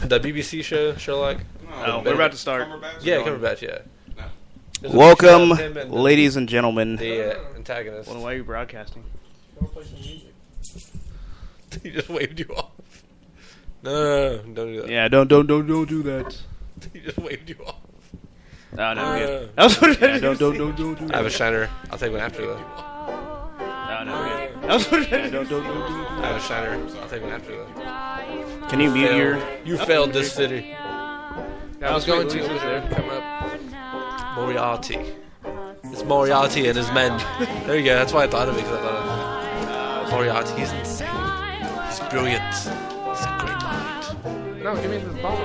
The BBC show, Sherlock? No, we're about to start. Yeah, Cumberbatch, yeah. No. Welcome, ladies and gentlemen. The antagonist. Well, why are you broadcasting? Go play some music. He just waved you off. No, don't do that. Yeah, don't do that. He just waved you off. No, good. That was what it is. Don't do that. I have a shiner. I'll take one after you, though. No, good. That was what it is. Don't do I have a shiner. I'll take one after you, though. Can you mute your... You failed this city. I was going to come up. Moriarty. It's Moriarty and his men. There you go. That's why I thought of it, because I thought of Moriarty. He's insane. He's brilliant. He's a great mind. No, give me the ball.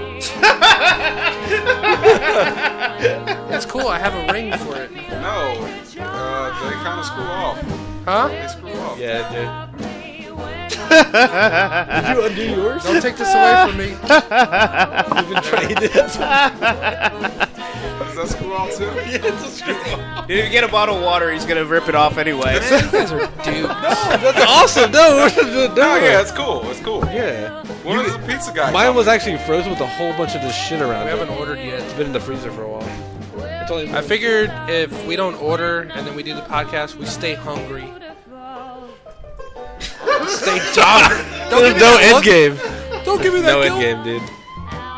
It's cool. I have a ring for it. No, they kind of screw off. Huh? They screw off. Yeah, dude. Did you undo yours? Don't take this away from me. You've been traded. Does that screw off too? Yeah, it's a screw off. If you get a bottle of water, he's going to rip it off anyway. Man, you guys are dupes. That's awesome. No, Yeah, it's cool. It's cool. Yeah. When is the pizza guy? Mine was actually frozen with a whole bunch of this shit around We it. haven't ordered yet. It's been in the freezer for a while. It's only I figured if we don't order and then we do the podcast, we stay hungry. Stay dark. There's no end game. Don't give me that No guilt. end game, dude.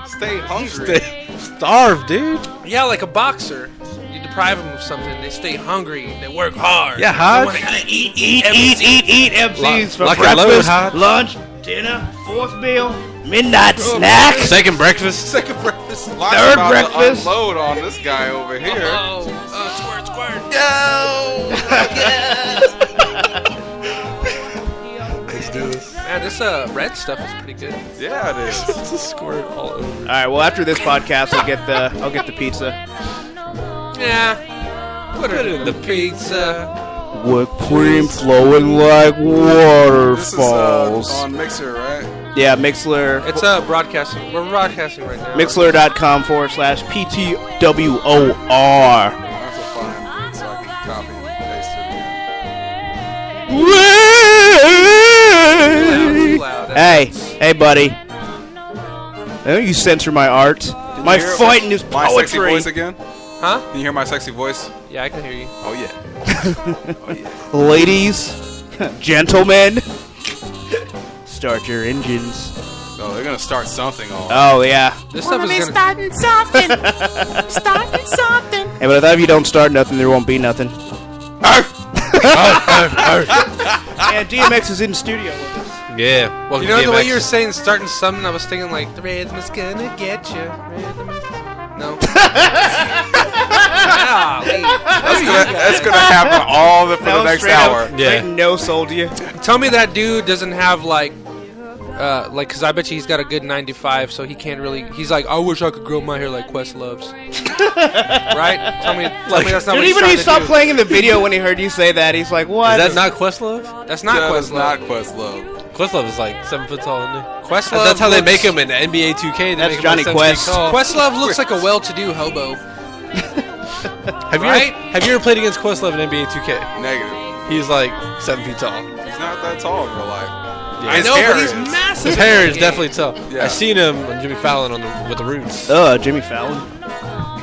Stay hungry. Starve, dude. Yeah, like a boxer. You deprive them of something, they stay hungry, they work hard. Yeah, hard. They wanna Eat MCs for Lock your load, breakfast, hot. lunch, dinner, fourth meal, midnight snack. Second breakfast. Second breakfast. Lots Third about breakfast. to unload on this guy over here. Squirt. Let's do this. Man, this red stuff is pretty good. Yeah, it is. It's a squirt all over. All right. Well, after this podcast, I'll get the pizza. Yeah. Put it in the pizza. With cream flowing like This is waterfalls. on Mixer, right? Yeah, Mixler. It's broadcasting. We're broadcasting right now. Mixler.com/PTWOR. I have to find it so I can copy and paste it again. Hey, buddy. Don't you censor my art. My hear fighting is My sexy poetry. voice again? Huh? Can you hear my sexy voice? Yeah, I can hear you. Oh, yeah. Ladies, gentlemen, start your engines. Oh, they're going to start something on. Oh, yeah. This stuff is gonna. Starting something. Hey, but I thought if you don't start nothing, there won't be nothing. Yeah, DMX is in studio with us. Yeah. Welcome You know to the way DMX. you were saying starting something, I was thinking like the rhythm is gonna get you. No. That's gonna happen all for the next hour. Yeah. No sold you. Tell me that dude doesn't have like, cause I bet you he's got a good 95, so he can't really. He's like, I wish I could grow my hair like Questlove's. Right? Tell me that's not Dude, what he's even trying he to stopped do. playing in the video when he heard you say that. He's like, what? Is that not Questlove? That's not That is Questlove. not Questlove. Questlove is like 7 foot tall, isn't he? Questlove. That's how they looks- make him in NBA 2K. They That's make him Johnny like 7 feet Quest. tall. Questlove looks like a well-to-do hobo. Have you ever played against Questlove in NBA 2K? Negative. He's like 7 feet tall. He's not that tall in real life. I His know, hair but he's is. massive. His hair in is the definitely tall. Yeah. I seen him on Jimmy Fallon with the Roots. Jimmy Fallon. game.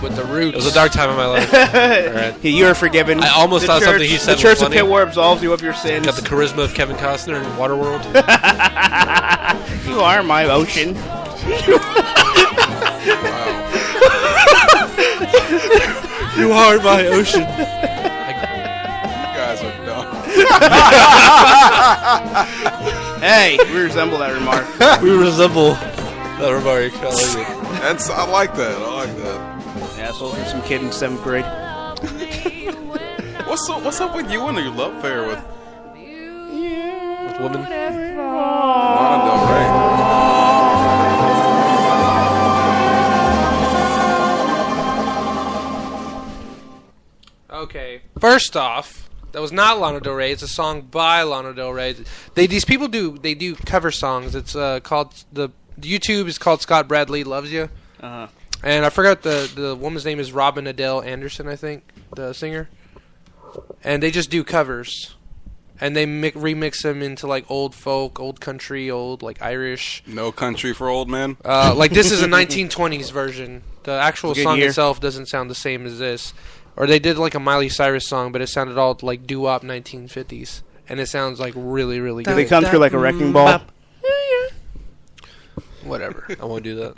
With the roots. It was a dark time in my life. Alright. You are forgiven. I almost thought something he said The Church was of funny. Pitwar absolves you of your sins. Got the charisma of Kevin Costner in Waterworld. You are my ocean. You are my ocean. You guys are dumb. Hey, we resemble that remark. We resemble that remark. I like it. I like that. I like that. Assholes from some kid in 7th grade. What's up with you and your love affair with With women. Lana Del Rey? Okay. First off, that was not Lana Del Rey. It's a song by Lana Del Rey. These people do cover songs. It's called the YouTube is called Scott Bradley Loves You. Uh-huh. And I forgot the woman's name is Robin Adele Anderson, I think, the singer. And they just do covers. and they remix them into like old folk, old country, old like Irish. No country for old men. Like this is a 1920s version. The actual Good song year. itself doesn't sound the same as this. Or they did like a Miley Cyrus song, but it sounded all like doo-wop 1950s, and it sounds like really, really Do good. they come through like a wrecking ball? Whatever. I won't do that.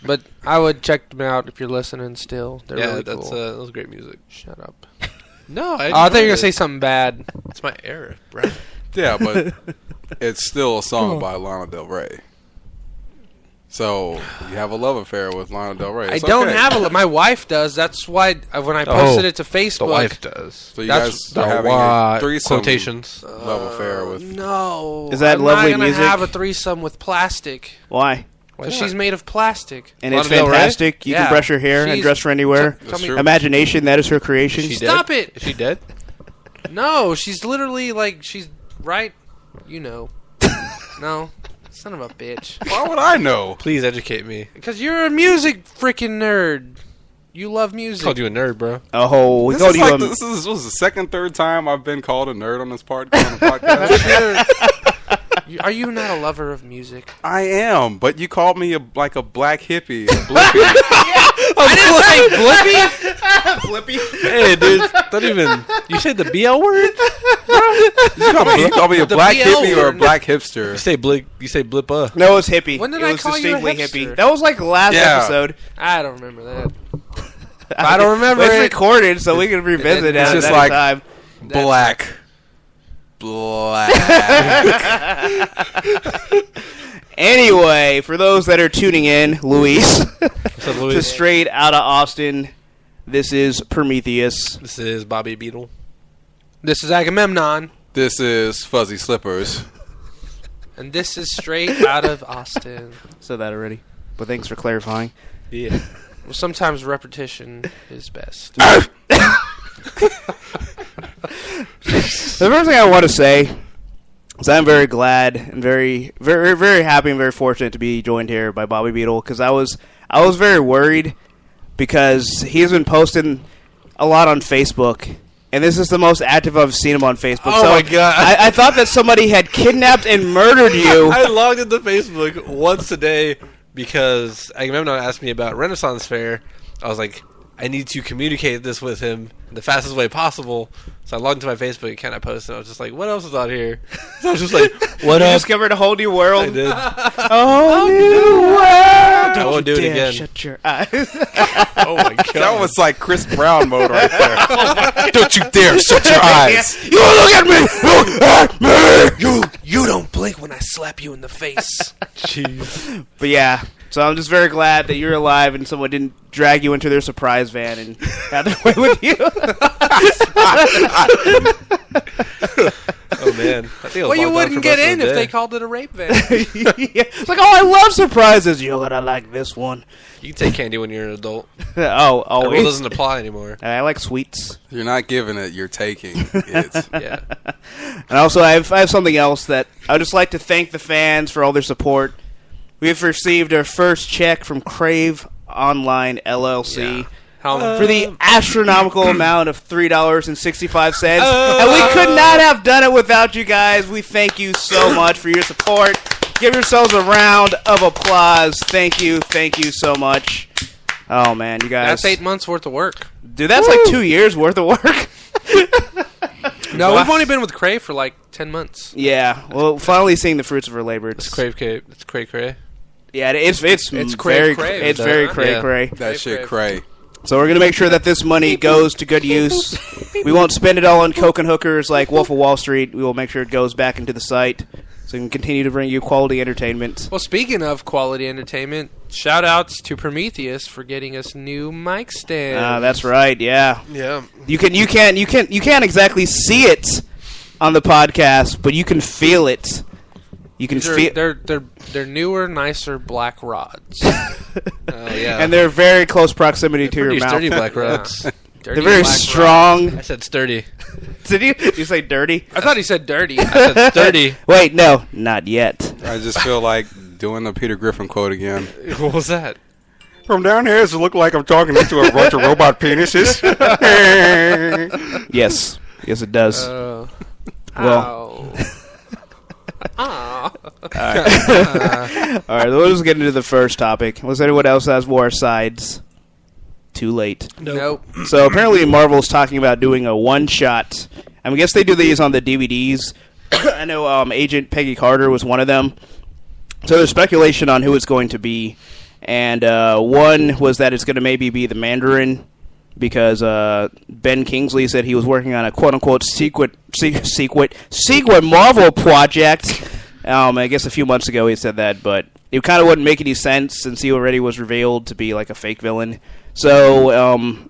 But I would check them out if you're listening still. They're Yeah, really that's cool. that was great music. Shut up. No, I thought you were gonna say something bad. it's my era, bro. Yeah, but it's still a song by Lana Del Rey. So you have a love affair with Lana Del Rey. I It's don't okay. have my wife does. That's why when I posted it to Facebook. The wife does. So you That's guys are having a threesome quotations. love affair with. No. Is that I'm lovely not gonna music? have a threesome with plastic. Why? Because she's made of plastic. And Lana it's Del Rey? fantastic. You Yeah. can brush her hair and She's- dress her anywhere. Tell me- true. Imagination, that is her creation. Is she Stop dead? it! Is she dead? No, she's literally like she's right. You know. No, son of a bitch. Why would I know? Please educate me. Because you're a music freaking nerd. You love I music. called you a nerd, bro. Oh, we This called is you like a... this was the second, third time I've been called a nerd on this part on the podcast. Are you not a lover of music? I am, but you called me like a black hippie. A blippy. I didn't say Blippy. Flippy. Hey, dude, don't even. You said the BL word? You call me a The black BL hippie or a word. black You hipster. say blip. You say blippa. No, it was hippie. When did it I was call you a distinctly hipster? hippie. That was like last Yeah. episode. I don't remember that. I don't remember It's it. recorded, so we can revisit it It's at just that like- time. Black. Anyway, for those that are tuning in, Luis, What's up, to Louis? straight out of Austin, this is Prometheus. This is Bobby Beetle. This is Agamemnon, This is Fuzzy Slippers. and this is straight out of Austin. Said that already, but thanks for clarifying. Yeah. Well, sometimes repetition is best. The first thing I want to say is I'm very glad and very, very, very happy and very fortunate to be joined here by Bobby Beetle, because I was very worried because he's been posting a lot on Facebook, and this is the most active I've seen him on Facebook. Oh So my God. I thought that somebody had kidnapped and murdered you. I logged into Facebook once a day because Agamemnon asked me about Renaissance Fair. I was like, I need to communicate this with him the fastest way possible. So I logged into my Facebook account, I posted, and I was just like, what else is out here? So I was just like, what You up? discovered a whole new world. I did. Oh, new world. I won't do it Dare again. Shut your eyes. Oh my God. That was like Chris Brown mode right there. Don't you dare shut your eyes. You look at me. Look at me. You don't blink when I slap you in the face. Jeez. But yeah, so I'm just very glad that you're alive and someone didn't drag you into their surprise van and have their way with you. Oh man. I think I Well, you logged on wouldn't for get most of in the if day. they called it a rape van. Yeah. It's like, oh, I love surprises. You're gonna like this one. You can take candy when you're an adult. Oh, That rule always. doesn't apply anymore. I like sweets. You're not giving it, you're taking it. Yeah. And also, I have something else that I would just like to thank the fans for all their support. We've received our first check from Crave Online LLC. Yeah. How, For the astronomical amount of $3.65, and we could not have done it without you guys. We thank you so much for your support. Give yourselves a round of applause. Thank you so much. Oh man, you guys. that's 8 months worth of work. Dude, that's like 2 years worth of work. No, we've only been with Cray for like 10 months. Yeah, well, finally seeing the fruits of her labor. It's crave cave. It's cray cray. Yeah, it's It's very crave, it's is very that, cray yeah. cray. That shit cray. So we're gonna make sure that this money goes to good use. We won't spend it all on coke and hookers like Wolf of Wall Street. We will make sure it goes back into the site so we can continue to bring you quality entertainment. Well, speaking of quality entertainment, shout outs to Prometheus for getting us new mic stands. That's right. Yeah, Yeah. you can't exactly see it on the podcast, but you can feel it. You can feel, They're newer, nicer black rods. Oh yeah. and they're very close proximity to your pretty mouth. sturdy black rods. Dirty They're very black strong. I said sturdy. Did you say dirty? rods. I thought he said dirty. I said sturdy. Wait, no, not yet. I just feel like doing the Peter Griffin quote again. What was that? From down here, does it look like I'm talking into a bunch of robot penises? Yes, it does. Well. Oh. All right, we'll just get into the first topic. Unless anyone else has more sides. Too late. Nope. So apparently Marvel's talking about doing a one-shot. I guess they do these on the DVDs. I know Agent Peggy Carter was one of them. So there's speculation on who it's going to be. And one was that it's going to maybe be the Mandarin, because Ben Kingsley said he was working on a quote-unquote secret Marvel project. I guess a few months ago he said that, but it kind of wouldn't make any sense since he already was revealed to be like a fake villain. So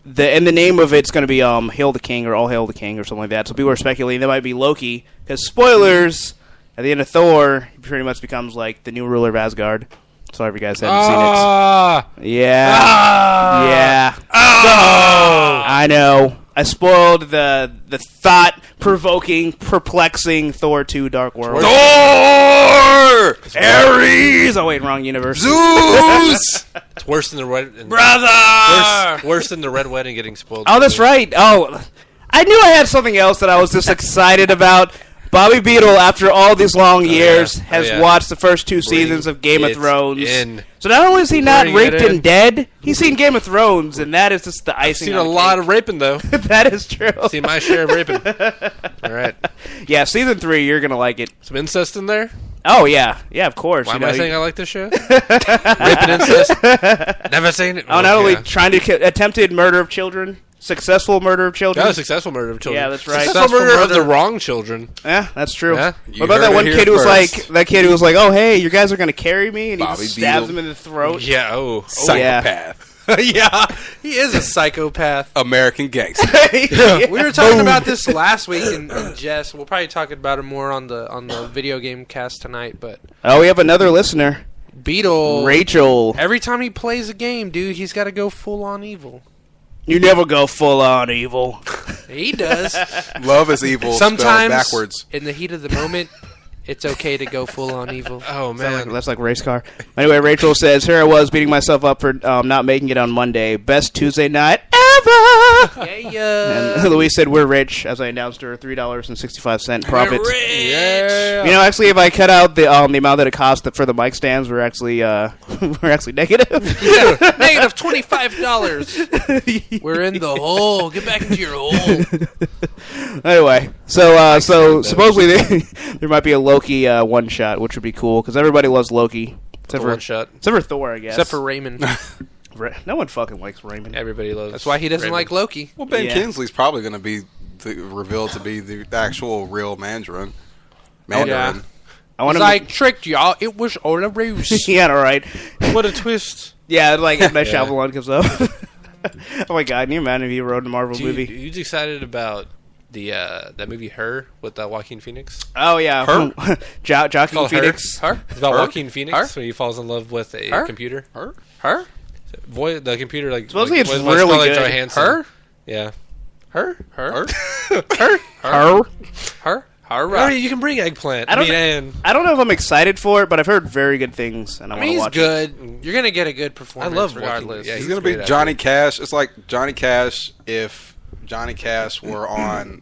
the name of it's going to be Hail the King or All Hail the King or something like that. So people are speculating that might be Loki, because spoilers, at the end of Thor, he pretty much becomes like the new ruler of Asgard. Sorry if you guys haven't seen it. Yeah. Yeah. I know. I spoiled the thought-provoking, perplexing Thor 2 Dark World. Thor! Ares! Oh, wait, wrong universe. Zeus! It's worse than the red. Brother! Worse than the Red Wedding getting spoiled. Oh, that's right. Oh, I knew I had something else that I was just excited about. Bobby Beetle, after all these long years, has watched the first 2 seasons of Game of Thrones. So not only is he not raped and dead, he's seen Game of Thrones, and that is just the icing I've seen on a the lot cake. of raping, though. That is true. Seen my share of raping. All right. Yeah, season 3, you're going to like it. Some incest in there? Oh, yeah. Yeah, of course. Why am I saying I like this show? Raping incest? Never seen it. Oh, not only trying to attempted murder of children, successful murder of children. That was successful murder of children. Yeah, that's right. Successful murder of the wrong children. Yeah, that's true. Yeah. What about that one kid who was like, "Oh, hey, you guys are going to carry me," and he just stabs him in the throat. Yeah, Psychopath. Yeah, he is a psychopath. American gangster. We were talking about this last week in Jess. We'll probably talk about it more on the video game cast tonight. But we have another listener, Beetle, Rachel. Every time he plays a game, dude, he's got to go full on evil. You never go full on evil. He does. Love is evil. Sometimes, spelled backwards. in the heat of the moment, it's okay to go full on evil. Oh, man. That's like race car. Anyway, Rachel says, "Here I was beating myself up for not making it on Monday. Best Tuesday night ever." Yeah. And Louise said, "We're rich," as I announced her $3.65 profit. Yeah. You know, actually, if I cut out the amount that it cost for the mic stands, we're actually negative. Yeah, negative $25. We're in the hole. Get back into your hole. Anyway, so supposedly there might be a Loki one shot, which would be cool because everybody loves Loki except for one shot. except for Thor, I guess. Except for Raymond. No one fucking likes Raymond. Everybody loves. That's why he doesn't Raymond. like Loki. Well, Ben Yeah. Kingsley's probably going to be revealed to be the actual real Mandarin. Yeah. I want I to. tricked y'all. It was all a ruse. Yeah, all right. What a twist. Yeah, like M. Night Shyamalan comes up. Oh my god, can you imagine if he wrote a Marvel movie? Are you excited about the that movie Her with Joaquin Phoenix? Oh yeah, Her? Joaquin Called Phoenix. Her? It's about Her? Joaquin Phoenix Her? when he falls in love with a Her? computer. Her? The computer, like Supposedly it's what's really Scarlett good. Johansson. Her? Yeah. Her? Her? Her? I mean, you can bring eggplant. I don't I know if I'm excited for it, but I've heard very good things, and I I want mean, to he's watch good. You're going to get a good performance love regardless. Joaquin. Yeah, He's he's going to be great Johnny actor. Cash. It's like Johnny Cash if Johnny Cash were on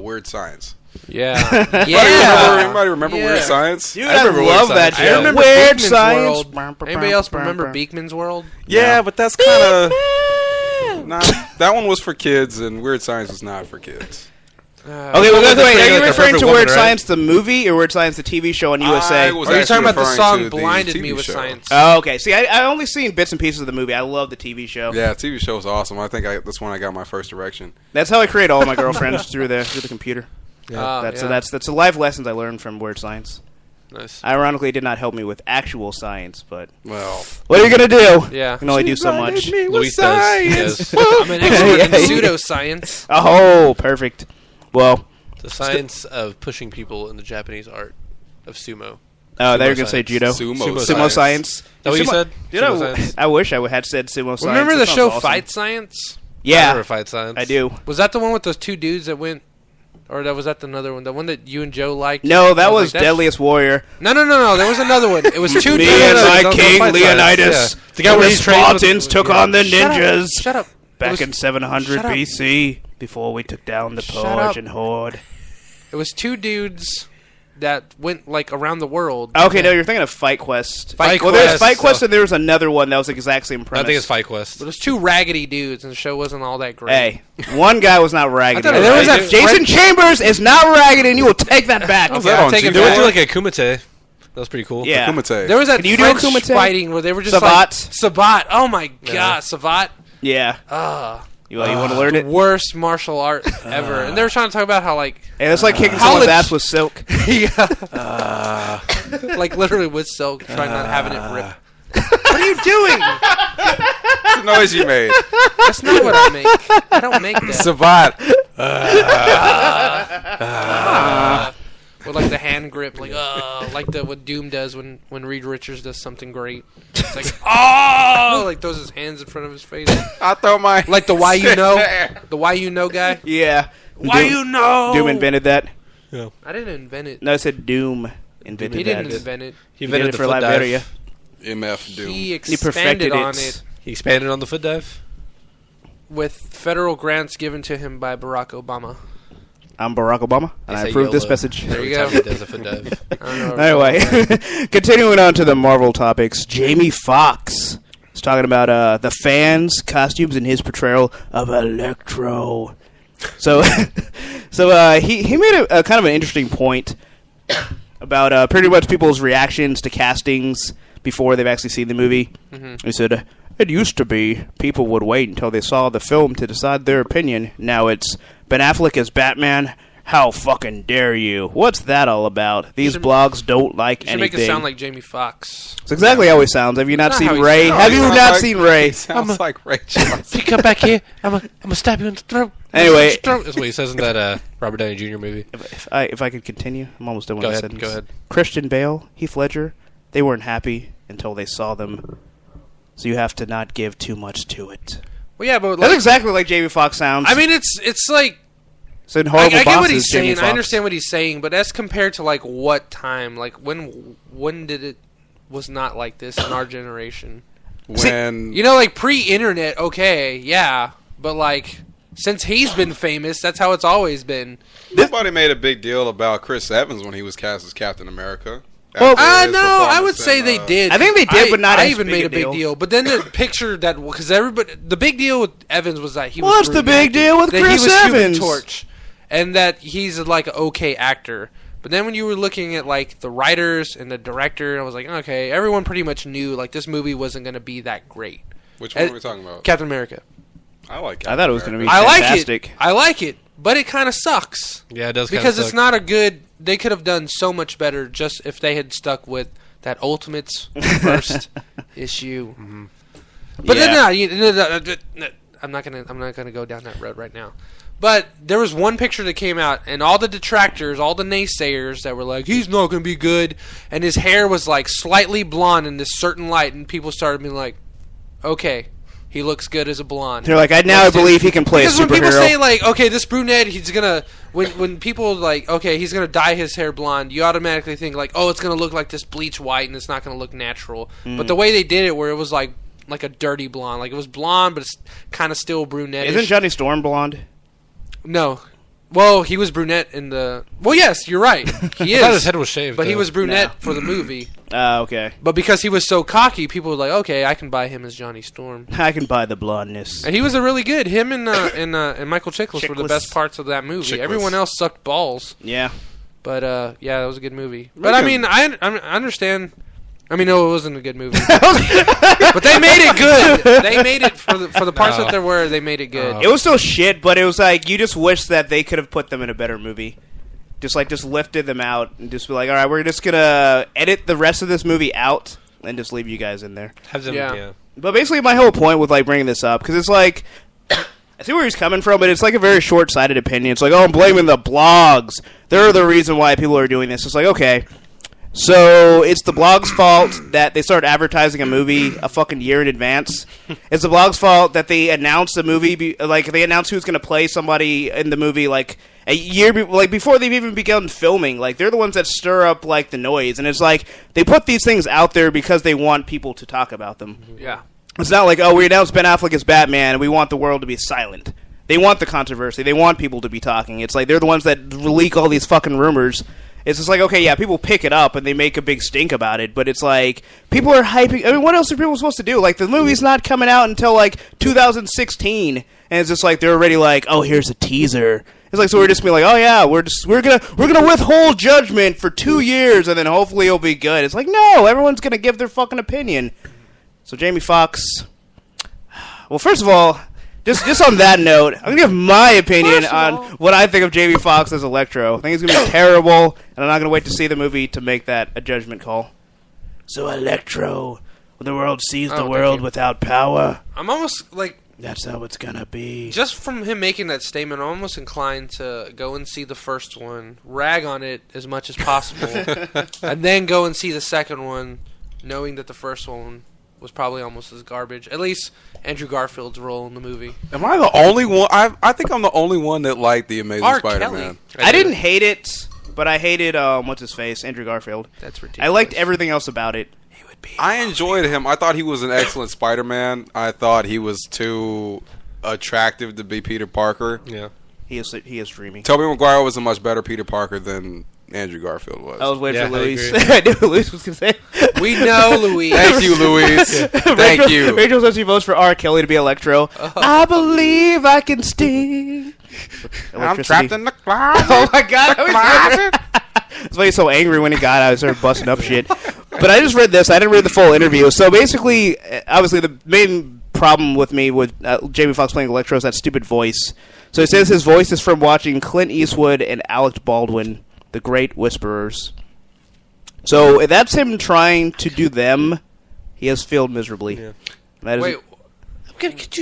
Weird Science. Yeah. Anybody remember Yeah. Weird Science? Dude, I I remember love Weird that Science. show. I remember Weird Beekman's Science. World. Anybody else remember Beekman's World? Yeah, but that's kind of... that one was for kids, and Weird Science was not for kids. Okay, well, wait, Like are you a referring perfect to woman, Weird right? Science the movie or Weird Science the TV show on USA? I was Or are you actually talking about the referring song to the Blinded TV Me with show. Science? Oh, okay. See, I only seen bits and pieces of the movie. I love the TV show. Yeah, TV show was awesome. I think that's when I got my first erection. That's how I create all my girlfriends through the computer. Yeah. That's the life lessons I learned from Weird Science. Nice. Ironically, it did not help me with actual science, but Well, what are you gonna do? Yeah. You can only do so much. Luis does. Yes. I'm an expert in Yeah. pseudoscience. Oh, perfect. Well, The science of pushing people in the Japanese art of sumo. they were gonna say science. judo. Sumo science. Is that what you said? Dude, Sumo science? I wish I had said sumo science. Remember That the sounds show awesome. Fight Science? I Yeah, remember fight science. I do. Was that the one with those two dudes that went... Or was that another one? The one that you and Joe liked? No, that I was like, Deadliest Warrior. No. There was another one. It was two Me dudes. and my don't king fight Leonidas. Yeah. The guy where the he trains with- Spartans took on the ninjas. Shut up. Back It was- in 700 Shut up. BC, before we took down the Shut up. Persian horde. It was two dudes that went like around the world. Okay, no, you're thinking of Fight Quest. Fight Well, there's Quest. Fight Quest, and there was another one that was the exact same I premise. think it's Fight Quest. But it was two raggedy dudes, and the show wasn't all that great. Hey, one guy was not raggedy. I thought it And there was was raggedy. Jason Chambers is not raggedy, and you will take that back. How's that on They G4? went through like a kumite. That was pretty cool. Yeah. Kumite. There was that Can you do a French kumite? fighting where they were just Sabat? like Sabat. Oh my god, Sabat. Yeah. You want to learn The it? worst martial art ever. And they were trying to talk about how like Hey, that's like kicking College- someone's ass with silk. like literally with silk, trying not having it rip. What are you doing? That's the noise you made. That's not what I make. I don't make that. Savat. With like the hand grip, like what Doom does when Reed Richards does something great. It's like like throws his hands in front of his face, I throw my like the why you know, the why you know guy. Yeah. Why you know? Doom invented that. I didn't invent it. No, I said Doom invented He that. didn't invent it. He He did invented it the for foot Liberia. dive. MF Doom. He He perfected expanded on it. it He expanded on the foot dive. with federal grants given to him by Barack Obama. I'm Barack Obama, and They I say approve this YOLO message. There you Every go. time he does a foot dive. I don't know. Anyway, continuing on to the Marvel topics, Jamie Foxx is talking about the fans' costumes and his portrayal of Electro. So, he made a kind of an interesting point about pretty much people's reactions to castings before they've actually seen the movie. Mm-hmm. He said, "It used to be people would wait until they saw the film to decide their opinion. Now it's Ben Affleck as Batman. How fucking dare you? What's that all about? These should- blogs don't like You should make anything." it sound like Jamie Foxx. It's exactly how he sounds. Have you not That's not seen how he Ray? sounds. Have you Sounds not like- seen Ray? Sounds like Ray Charles. If you come back here, I'm gonna stab you in the throat. Anyway. That's what he says in that Robert Downey Jr. movie. If I could continue, I'm almost done with Go the ahead, sentence. go ahead. Christian Bale, Heath Ledger, they weren't happy until they saw them. So you have to not give too much to it. Well, yeah, but That's like, exactly like Jamie Foxx sounds. I mean, it's like so in I Horrible get what Bosses, he's Jamie saying. Foxx. I understand what he's saying, but that's compared to like what time? Like when did it was not like this in our generation? When You know, like pre-internet, okay, yeah, but like since he's been famous, that's how it's always been. nobody made a big deal about Chris Evans when he was cast as Captain America. Well, After his No, I performance would say in, they did. I think they did, but not I as even big made a a big deal. deal. But then the picture that because everybody, the big deal with Evans was that he was. What's the brunette, big deal with that Chris he was Human Evans? Torch, and that he's like an okay actor. But then when you were looking at like the writers and the director, I was like, okay, everyone pretty much knew like this movie wasn't going to be that great. Which one are we talking about? Captain America. I like. I thought it was going to be I like fantastic. it. I like it, but it kind of sucks Yeah, it does. because it's not a good. They could have done so much better just if they had stuck with that Ultimates first issue. Mm-hmm. But Yeah. then I'm not gonna go down that road right now. But there was one picture that came out, and all the detractors, all the naysayers that were like, he's not gonna be good, and his hair was like slightly blonde in this certain light, and people started being like, okay, he looks good as a blonde. They're like, I now believe he can play a Because when people superhero. say like, okay, this brunette, he's gonna when people like, okay, he's gonna dye his hair blonde, you automatically think like, oh, it's gonna look like this bleach white, and it's not gonna look natural. But the way they did it, where it was like a dirty blonde, like it was blonde, but it's kind of still brunette. Isn't Johnny Storm blonde? No. Well, he was brunette in the. Well, yes, you're right. He I thought his is. head was shaved. But he though. was brunette for the movie. Okay. But because he was so cocky, people were like, okay, I can buy him as Johnny Storm. I can buy the blondness. And he was a really good. Him and Michael Chiklis were the Chiklis. best parts of that movie. Chiklis. Everyone else sucked balls. Yeah. But yeah, that was a good movie. But I mean, I understand. I mean, no, it wasn't a good movie. But they made it good. They made it for the parts that there were. They made it good. It was still shit, but it was like you just wish that they could have put them in a better movie. Just lifted them out and just be like, all right, we're just gonna edit the rest of this movie out and just leave you guys in there. Have them, Yeah. yeah. But basically, my whole point with like bringing this up because it's like I see where he's coming from, but it's like a very short-sighted opinion. It's like, oh, I'm blaming the blogs. They're the reason why people are doing this. It's like, okay. So it's the blog's fault that they started advertising a movie a fucking year in advance. It's the blog's fault that they announced a movie, they announced who's going to play somebody in the movie like a year, before they've even begun filming. Like they're the ones that stir up like the noise, and it's like they put these things out there because they want people to talk about them. Yeah. It's not like, oh, we announced Ben Affleck as Batman and we want the world to be silent. They want the controversy. They want people to be talking. It's like they're the ones that leak all these fucking rumors. It's just like, okay, yeah, people pick it up and they make a big stink about it, but it's like, people are hyping. I mean, what else are people supposed to do? Like, the movie's not coming out until, like, 2016, and it's just like, they're already like, oh, here's a teaser. It's like, so we're just being like, oh, yeah, we're gonna withhold judgment for 2 years, and then hopefully it'll be good. It's like, no, everyone's gonna give their fucking opinion. So Jamie Foxx, well, first of all, Just on that note, I'm going to give my opinion on what I think of Jamie Foxx as Electro. I think it's going to be terrible, and I'm not going to wait to see the movie to make that a judgment call. So Electro, when the world sees the world without power, I'm almost like... That's how it's going to be. Just from him making that statement, I'm almost inclined to go and see the first one, rag on it as much as possible, and then go and see the second one, knowing that the first one was probably almost as garbage. At least Andrew Garfield's role in the movie. Am I the only one? I think I'm the only one that liked The Amazing Spider-Man. I didn't hate it, but I hated, what's his face, Andrew Garfield. That's ridiculous. I liked everything else about it. I enjoyed him. I thought he was an excellent Spider-Man. I thought he was too attractive to be Peter Parker. Yeah. He is dreamy. Tobey Maguire was a much better Peter Parker than Andrew Garfield was. I was waiting for I Luis. agree. I knew what Luis was going to say. We know, Luis. Thank you, Luis. Thank you. Rachel says she votes for R. Kelly to be Electro. I believe I can sting. I'm trapped in the closet. Oh my god! That's why he's so angry when he got out. He started busting up shit. But I just read this. I didn't read the full interview. So basically, obviously, the main problem with me with Jamie Foxx playing Electro is that stupid voice. So he says his voice is from watching Clint Eastwood and Alec Baldwin, the great whisperers. So if that's him trying to do them, he has failed miserably. Yeah. That is Wait,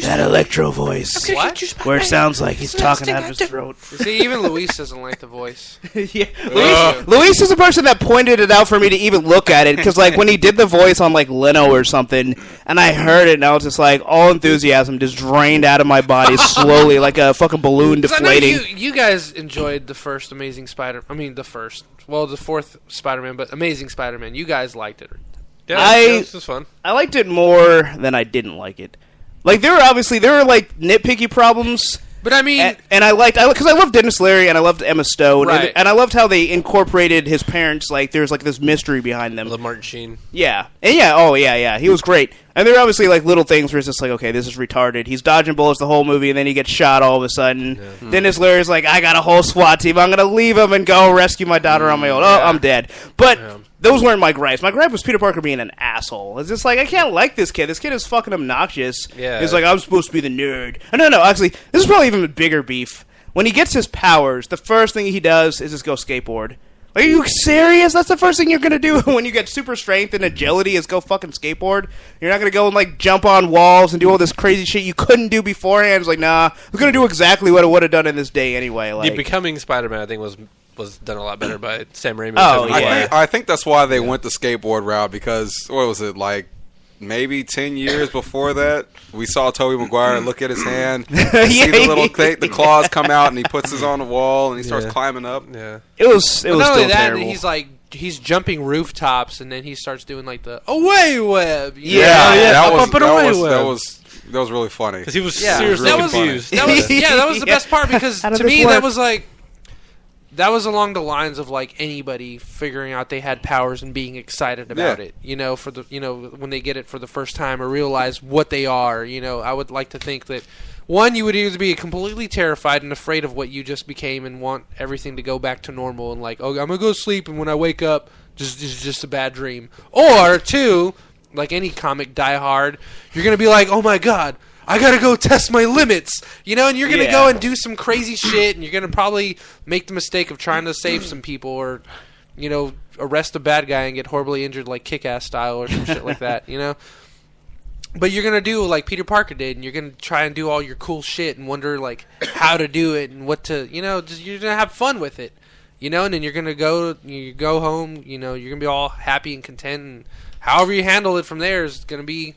that Electro voice, what? where it sounds like he's talking out of his throat. See, even Luis doesn't like the voice. Yeah, Luis is the person that pointed it out for me to even look at it, because like when he did the voice on like Leno or something, and I heard it, and I was just like, all enthusiasm just drained out of my body slowly, like a fucking balloon deflating. I know you guys enjoyed the first Amazing the fourth Spider-Man, but Amazing Spider-Man. You guys liked it. Yeah, this was fun. I liked it more than I didn't like it. Like, there were like nitpicky problems. But I mean, and because I loved Dennis Leary and I loved Emma Stone, right. and I loved how they incorporated his parents. Like, there's like this mystery behind them. I love Martin Sheen. Yeah, and yeah, he was great. And there are obviously like little things where it's just like, okay, this is retarded. He's dodging bullets the whole movie, and then he gets shot all of a sudden. Yeah. Dennis Leary's like, I got a whole SWAT team. I'm gonna leave him and go rescue my daughter on my own. Oh, I'm dead. But. Yeah. Those weren't my gripes. My gripe was Peter Parker being an asshole. It's just like, I can't like this kid. This kid is fucking obnoxious. Yeah. He's like, I'm supposed to be the nerd. No, actually, this is probably even a bigger beef. When he gets his powers, the first thing he does is just go skateboard. Are you serious? That's the first thing you're going to do when you get super strength and agility is go fucking skateboard? You're not going to go and, like, jump on walls and do all this crazy shit you couldn't do beforehand? It's like, nah, I'm going to do exactly what I would have done in this day anyway. Like, Becoming Spider-Man, I think, was done a lot better by Sam Raimi. Oh, yeah. I think that's why they went the skateboard route, because, what was it, like, maybe 10 years before that, we saw Tobey Maguire look at his hand, see the little the claws come out, and he puts his on the wall, and he starts climbing up. Yeah, it was still terrible. He's jumping rooftops, and then he starts doing like the away web. That was really funny. Because he was seriously confused. That was the best part, because to me that was like. That was along the lines of like anybody figuring out they had powers and being excited about it. You know, when they get it for the first time or realize what they are. You know, I would like to think that one, you would either be completely terrified and afraid of what you just became and want everything to go back to normal and like, oh, I'm gonna go sleep and when I wake up, just a bad dream. Or two, like any comic diehard, you're gonna be like, oh my god, I gotta go test my limits, you know, and you're gonna go and do some crazy shit, and you're gonna probably make the mistake of trying to save some people, or, you know, arrest a bad guy and get horribly injured, like Kick-Ass style, or some shit like that, you know. But you're gonna do like Peter Parker did, and you're gonna try and do all your cool shit, and wonder like how to do it and what to, you know, you're gonna have fun with it, you know, and then you're gonna go home, you know, you're gonna be all happy and content, and however you handle it from there is gonna be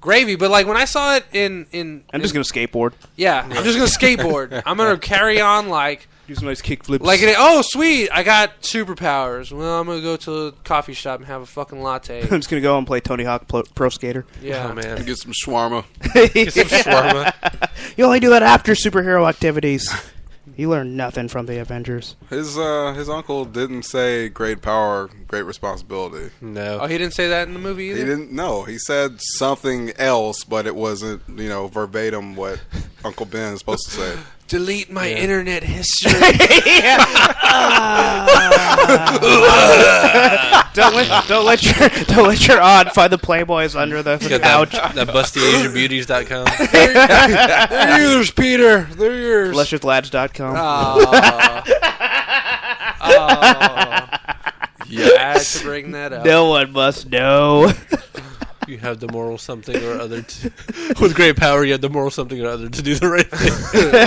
gravy. But like when I saw it in I'm just gonna skateboard. Yeah, I'm just gonna skateboard. I'm gonna carry on like Do some nice kick flips. Like, oh, sweet, I got superpowers. Well, I'm going to go to a coffee shop and have a fucking latte. I'm just going to go and play Tony Hawk Pro Skater. Yeah. Oh, man. Get some shawarma. Get some shawarma. You only do that after superhero activities. You learn nothing from the Avengers. His uncle didn't say great power, great responsibility. No. Oh, he didn't say that in the movie either? He didn't. No, he said something else, but it wasn't, verbatim what Uncle Ben is supposed to say. Delete my internet history. Don't let your aunt find the Playboys under the couch. That BustyAsianBeauties.com. They're yours, Peter. They're yours. LeisureLads.com. Yeah, I had to bring that up. No one must know. You have the moral something or other with great power, you have the moral something or other to do the right thing.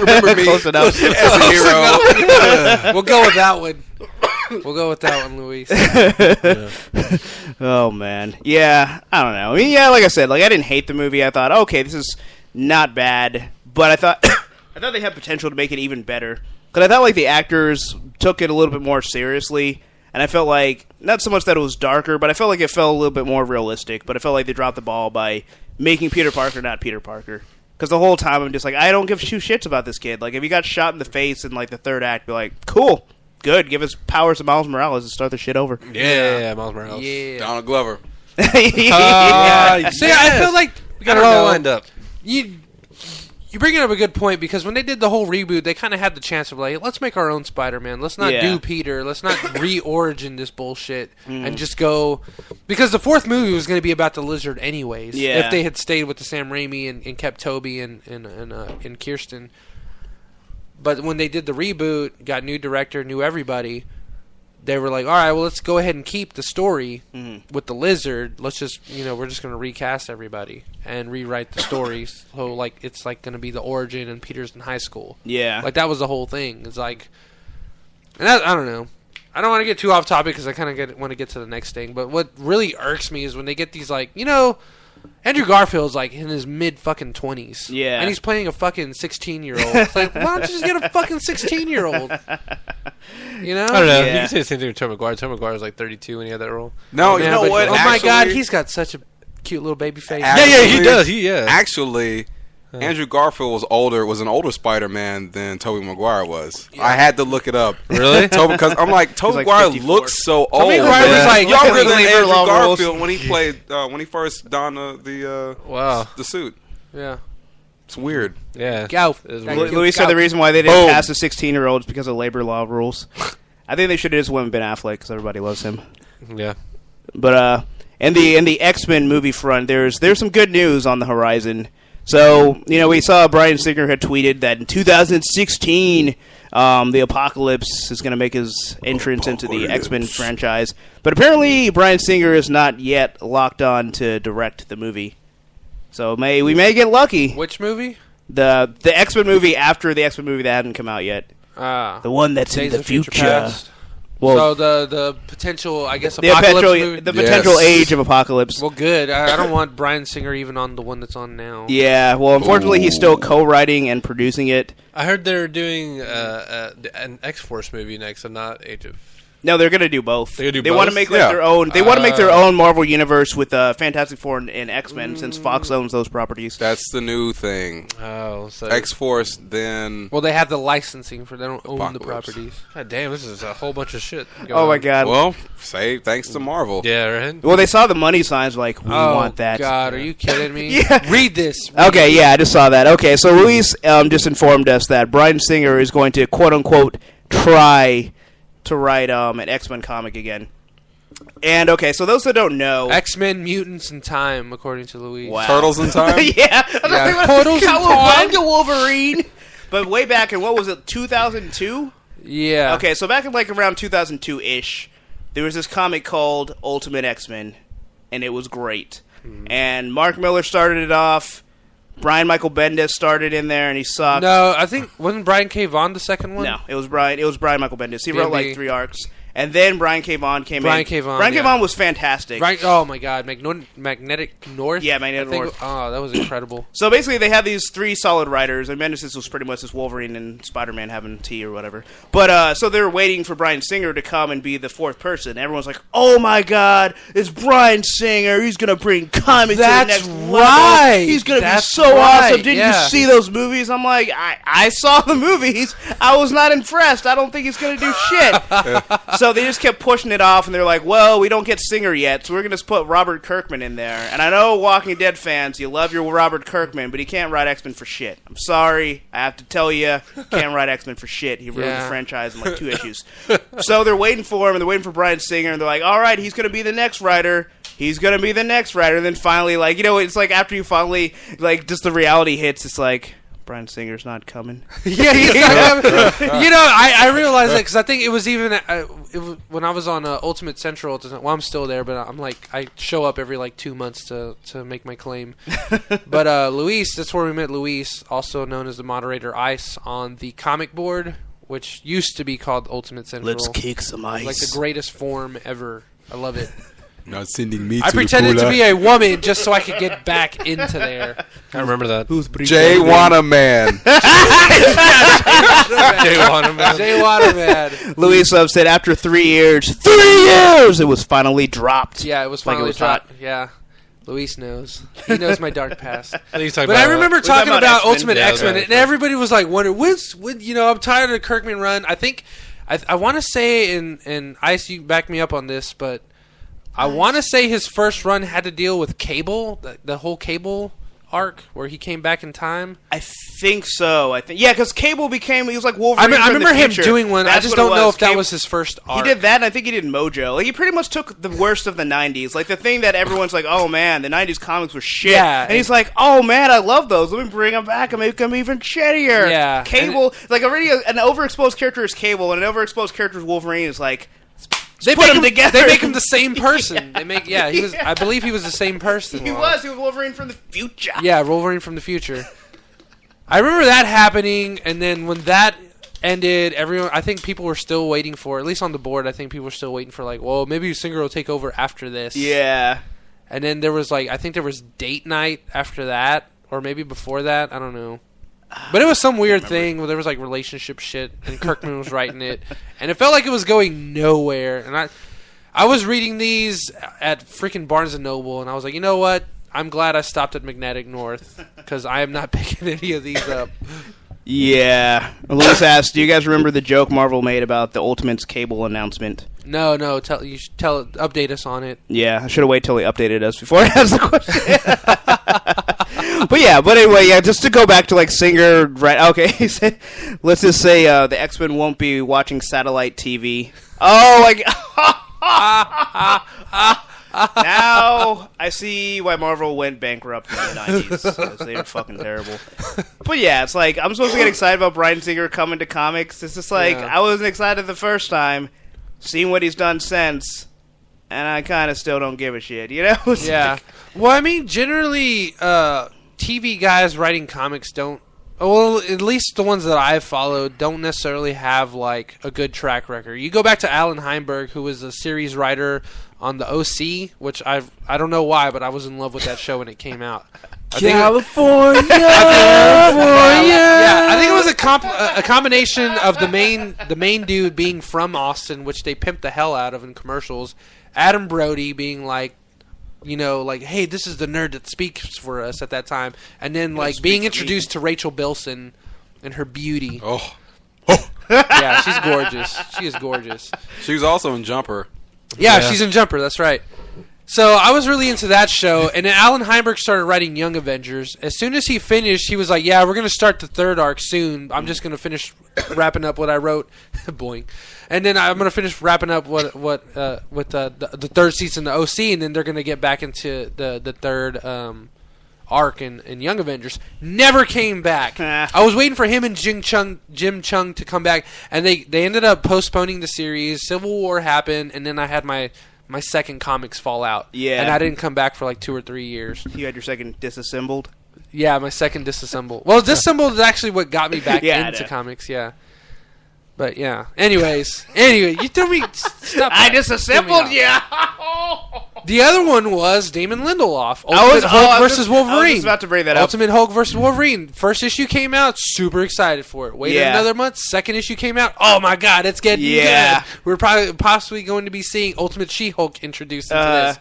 Remember me Close enough. as a hero. We'll go with that one. We'll go with that one, Luis. Oh man, yeah. I don't know. I mean, yeah, like I said, I didn't hate the movie. I thought, okay, this is not bad, but I thought they had potential to make it even better. Because I thought the actors took it a little bit more seriously. And I felt like, not so much that it was darker, but I felt like it felt a little bit more realistic. But I felt like they dropped the ball by making Peter Parker not Peter Parker. Because the whole time I'm just like, I don't give two shits about this kid. If he got shot in the face in the third act, be like, cool, good, give his powers to Miles Morales and start the shit over. Yeah, Miles Morales. Yeah. Donald Glover. See, I feel like We got it all lined up. You bring up a good point, because when they did the whole reboot, they kind of had the chance of let's make our own Spider-Man. Let's not do Peter. Let's not re-origin this bullshit and just go, because the fourth movie was going to be about the Lizard anyways. Yeah. If they had stayed with the Sam Raimi and kept Toby and Kirsten. But when they did the reboot, got new director, new everybody, they were like, all right, well, let's go ahead and keep the story with the Lizard. Let's just, we're just going to recast everybody and rewrite the stories. So, it's going to be the origin and Peter's in high school. Yeah. That was the whole thing. It's and that, I don't know. I don't want to get too off topic because I kind of want to get to the next thing. But what really irks me is when they get these, Andrew Garfield's in his mid-fucking 20s. Yeah. And he's playing a fucking 16-year-old. It's why don't you just get a fucking 16-year-old? You know? I don't know. Yeah. You can say the same thing with Tom McGuire. Tom McGuire was 32 when he had that role. No, Yeah, you know but- what? Oh my Actually- God, he's got such a cute little baby face. Yeah, he does. Yeah. Actually, Andrew Garfield was an older Spider-Man than Tobey Maguire was. I had to look it up. Really? Because I'm like, Tobey Maguire 54. looks so old. Tobey Maguire was younger than Labor Andrew Law rules. Garfield when he played when he first donned Wow. the suit. Yeah. It's weird. Yeah. Go. It is Thank weird. you. Louis said the reason why they didn't Boom. cast a 16-year-old is because of labor law rules. I think they should have just went with Ben Affleck because everybody loves him. Yeah. But in the X-Men movie front, there's some good news on the horizon. So we saw Bryan Singer had tweeted that in 2016, the Apocalypse is going to make his entrance into the X-Men franchise. But apparently, Bryan Singer is not yet locked on to direct the movie. So we may get lucky. Which movie? The X-Men movie after the X-Men movie that hadn't come out yet. The one that's in Days the of Future future. Past. Well, So the potential, I guess, the Apocalypse potential, movie? the potential Yes. age of Apocalypse. Well, good. I don't want Bryan Singer even on the one that's on now. Yeah, well, unfortunately, he's still co-writing and producing it. I heard they're doing an X-Force movie next, and not Age of... No, they're going to do both. They're gonna do They want to both? make Yeah. their own. They want to make their own Marvel universe with Fantastic Four and X-Men, since Fox owns those properties. That's the new thing. Oh, so... X-Force, then... Well, they have the licensing for. They don't own the Apocalypse. properties. God damn, this is a whole bunch of shit going Oh my on. god! Well, say thanks to Marvel. Yeah, right? Well, they saw the money signs, like we Oh want that. God, are you kidding me? Yeah. Read this. Okay, yeah, I just saw that. Okay, so Luis just informed us that Bryan Singer is going to quote unquote try to write an X-Men comic again. And okay, so those that don't know, X-Men Mutants in Time, according to Louise. Wow. Turtles in Time? Yeah, Turtles in Time. Cowabunga Wolverine. But way back in, what was it, 2002? Yeah. Okay, so back in around 2002-ish, there was this comic called Ultimate X-Men, and it was great. And Mark Miller started it off. Brian Michael Bendis started in there, and he sucked. No, I think wasn't Brian K. Vaughan the second one? No, it was Brian Michael Bendis. He wrote Maybe. 3 arcs, And then Brian K. Vaughan came in. Brian K. Vaughan was fantastic. Oh my God, Magnetic North. Yeah, Magnetic North. Oh, that was incredible. So basically, they have these 3 solid writers. And Bendis was pretty much just Wolverine and Spider-Man having tea or whatever. But so they were waiting for Bryan Singer to come and be the 4th person. Everyone's like, "Oh my God, it's Bryan Singer! He's gonna bring comics to the next level. He's gonna be so awesome! Didn't you see those movies?" I'm like, I saw the movies. I was not impressed. I don't think he's gonna do shit. So they just kept pushing it off, and they're like, "Well, we don't get Singer yet, so we're gonna just put Robert Kirkman in there." And I know Walking Dead fans, you love your Robert Kirkman, but he can't write X-Men for shit. I'm sorry, I have to tell you, can't write X-Men for shit. He ruined the franchise in like 2 issues. So they're waiting for him, and they're waiting for Bryan Singer, and they're like, "All right, he's gonna be the next writer. He's gonna be the next writer." And then finally, like, you know, it's like after you finally, like, just the reality hits, it's like, Bryan Singer's not coming. Yeah, he's not coming. You know, I realized that because I think it was even when I was on Ultimate Central. Well, I'm still there, but I'm like, I show up every like 2 months to make my claim. But Luis, that's where we met Luis, also known as the moderator Ice on the comic board, which used to be called Ultimate Central. Let's kick some ice. Like the greatest form ever. I love it. Not sending me. I pretended to be a woman just so I could get back into there. I remember that. Who's Jay Wannaman? Jay Wannaman. Louis said after 3 years, it was finally dropped. Yeah, it was finally dropped. Yeah. Luis knows. He knows my dark past. But I remember talking about X-Men? Ultimate X-Men, and everybody was like, "When you know, I'm tired of the Kirkman run." I think I want to say, and Ice, you back me up on this, but I want to say his first run had to deal with Cable, the whole Cable arc where he came back in time. I think so. Because Cable he was like Wolverine. I remember him future. doing one. That's I just don't know if that was his first arc. He did that, and I think he did Mojo. Like, he pretty much took the worst of the 90s. Like, the thing that everyone's like, "Oh, man, the 90s comics were shit." Yeah, and he's like, "Oh, man, I love those. Let me bring them back and make them even shittier." Yeah. Cable, like, already an overexposed character is Cable, and an overexposed character is Wolverine is like... They put them together. They make him the same person. He was. I believe he was the same person. He was Wolverine from the future. Yeah, Wolverine from the future. I remember that happening, and then when that ended, I think people were still waiting for, at least on the board, I think people were still waiting for, like, well, maybe Singer will take over after this. Yeah. And then there was, like, I think there was Date Night after that, or maybe before that. I don't know. But it was some weird thing where there was like relationship shit, and Kirkman was writing it, and it felt like it was going nowhere. And I was reading these at freaking Barnes and Noble, and I was like, you know what? I'm glad I stopped at Magnetic North because I am not picking any of these up. Yeah. Louis asked, "Do you guys remember the joke Marvel made about the Ultimates Cable announcement?" No. You should update us on it. Yeah, I should have waited till he updated us before I asked the question. But anyway, just to go back to, like, Singer, right? Okay, he said, let's just say the X-Men won't be watching satellite TV. Oh, like, now I see why Marvel went bankrupt in the 90s, because they were fucking terrible. But yeah, it's like, I'm supposed to get excited about Bryan Singer coming to comics. It's just like, I wasn't excited the first time, seeing what he's done since, and I kind of still don't give a shit, you know? Yeah. Well, I mean, generally, TV guys writing comics don't, well, at least the ones that I've followed, don't necessarily have, like, a good track record. You go back to Alan Heinberg, who was a series writer on the OC, which I don't know why, but I was in love with that show when it came out. California! Yeah, I think it was a combination of the main dude being from Austin, which they pimped the hell out of in commercials, Adam Brody being like, you know, like, hey, this is the nerd that speaks for us at that time. And then, like, being introduced to Rachel Bilson and her beauty. Oh. Yeah, she's gorgeous. She is gorgeous. She was also in Jumper. Yeah, she's in Jumper. That's right. So I was really into that show. And then Alan Heinberg started writing Young Avengers. As soon as he finished, he was like, yeah, we're going to start the third arc soon. I'm just going to finish wrapping up what I wrote. Boing. And then I'm going to finish wrapping up with the third season of OC, and then they're going to get back into the third arc in Young Avengers. Never came back. I was waiting for him and Jim Chung to come back, and they ended up postponing the series. Civil War happened, and then I had my second comics fall out. Yeah. And I didn't come back for like 2 or 3 years. You had your second disassembled? Yeah, my second disassemble. Well, disassembled is actually what got me back into comics, yeah. But yeah. Anyway, you threw me. Stop. I disassembled you. The other one was Damon Lindelof. Ultimate Hulk versus Wolverine. I was just about to bring that up. Ultimate Hulk versus Wolverine. First issue came out. Super excited for it. Waited another month. Second issue came out. Oh my god, it's getting good. We're possibly going to be seeing Ultimate She-Hulk introduced into this.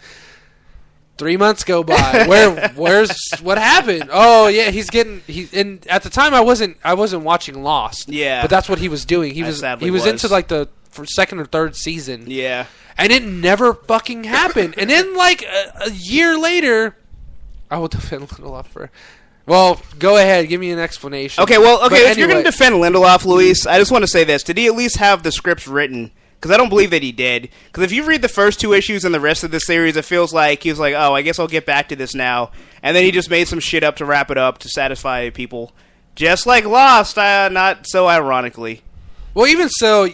3 months go by. What happened? Oh yeah, and at the time I wasn't watching Lost. Yeah, but that's what he was doing. He was into like the second or third season. Yeah, and it never fucking happened. And then like a year later, I will defend Lindelof for. Well, go ahead. Give me an explanation. Okay. If you're going to defend Lindelof, Luis, I just want to say this: did he at least have the scripts written? Because I don't believe that he did. Because if you read the first 2 issues and the rest of the series, it feels like he was like, oh, I guess I'll get back to this now. And then he just made some shit up to wrap it up to satisfy people. Just like Lost, not so ironically. Well, even so,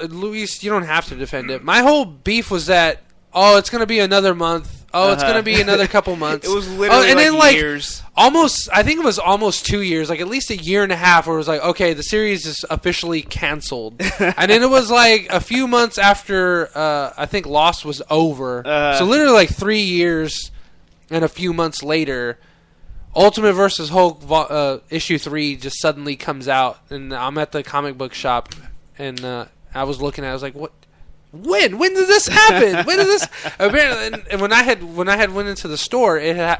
Luis, you don't have to defend it. My whole beef was that, it's going to be another month. It's going to be another couple months. It was literally years. I think it was almost 2 years, like at least a year and a half, where it was like, okay, the series is officially canceled. And then it was like a few months after I think Lost was over. So literally like 3 years and a few months later, Ultimate vs. Hulk issue 3 just suddenly comes out. And I'm at the comic book shop, and I was looking at it, I was like, what? When did this happen? When did this? Apparently, and when I had went into the store, it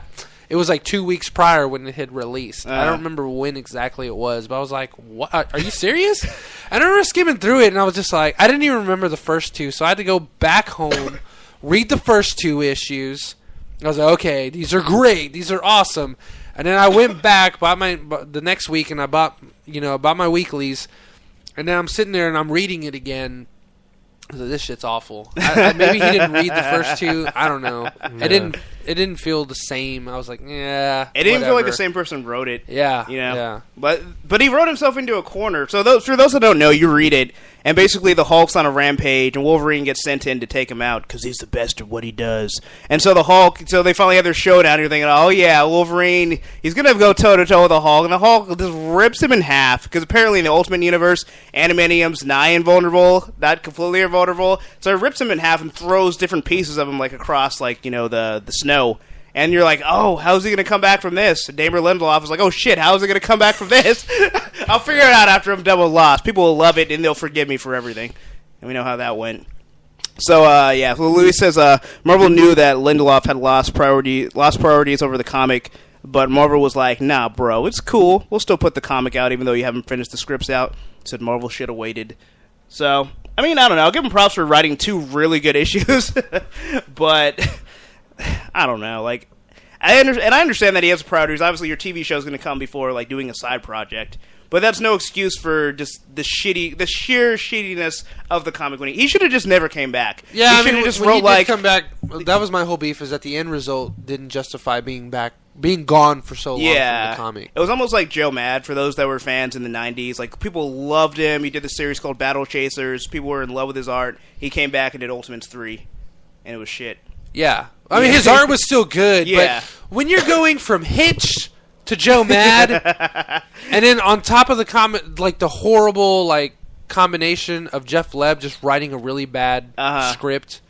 was like 2 weeks prior when it had released. I don't remember when exactly it was, but I was like, "What? Are you serious?" And I remember skimming through it, and I was just like, I didn't even remember the first 2, so I had to go back home, read the first 2 issues. I was like, okay, these are great, these are awesome. And then I went back the next week, and I bought my weeklies, and then I'm sitting there and I'm reading it again. So this shit's awful. Maybe he didn't read the first 2. I don't know. Yeah. It didn't feel the same. I was like, yeah. It didn't feel like the same person wrote it. Yeah. Yeah. But he wrote himself into a corner. So for those that don't know, you read it, and basically the Hulk's on a rampage, and Wolverine gets sent in to take him out because he's the best at what he does. And so they finally have their showdown. You're thinking, oh yeah, Wolverine, he's gonna go toe to toe with the Hulk, and the Hulk just rips him in half because apparently in the Ultimate Universe, adamantium's nigh invulnerable, not completely invulnerable. So he rips him in half and throws different pieces of him like across the snow. And you're like, oh, how's he going to come back from this? And Damon Lindelof was like, oh shit, how is he going to come back from this? I'll figure it out after I'm done with Lost. People will love it, and they'll forgive me for everything. And we know how that went. So, So Louis says Marvel knew that Lindelof had lost priorities over the comic, but Marvel was like, nah, bro, it's cool. We'll still put the comic out even though you haven't finished the scripts out. Said Marvel should have waited. So, I mean, I don't know. I'll give him props for writing 2 really good issues, but I don't know. Like, I understand that he has priorities. Obviously, your TV show is going to come before like doing a side project, but that's no excuse for just the sheer shittiness of the comic. When he should have just never came back. Yeah, he should have just wrote come back. That was my whole beef, is that the end result didn't justify being gone for so long from the comic. It was almost like Joe Mad for those that were fans in the 90s. Like, people loved him. He did this series called Battle Chasers. People were in love with his art. He came back and did Ultimates 3, and it was shit. Yeah. I mean, his art was still good, but when you're going from Hitch to Joe Mad, and then on top of the horrible combination of Jeff Leb just writing a really bad script,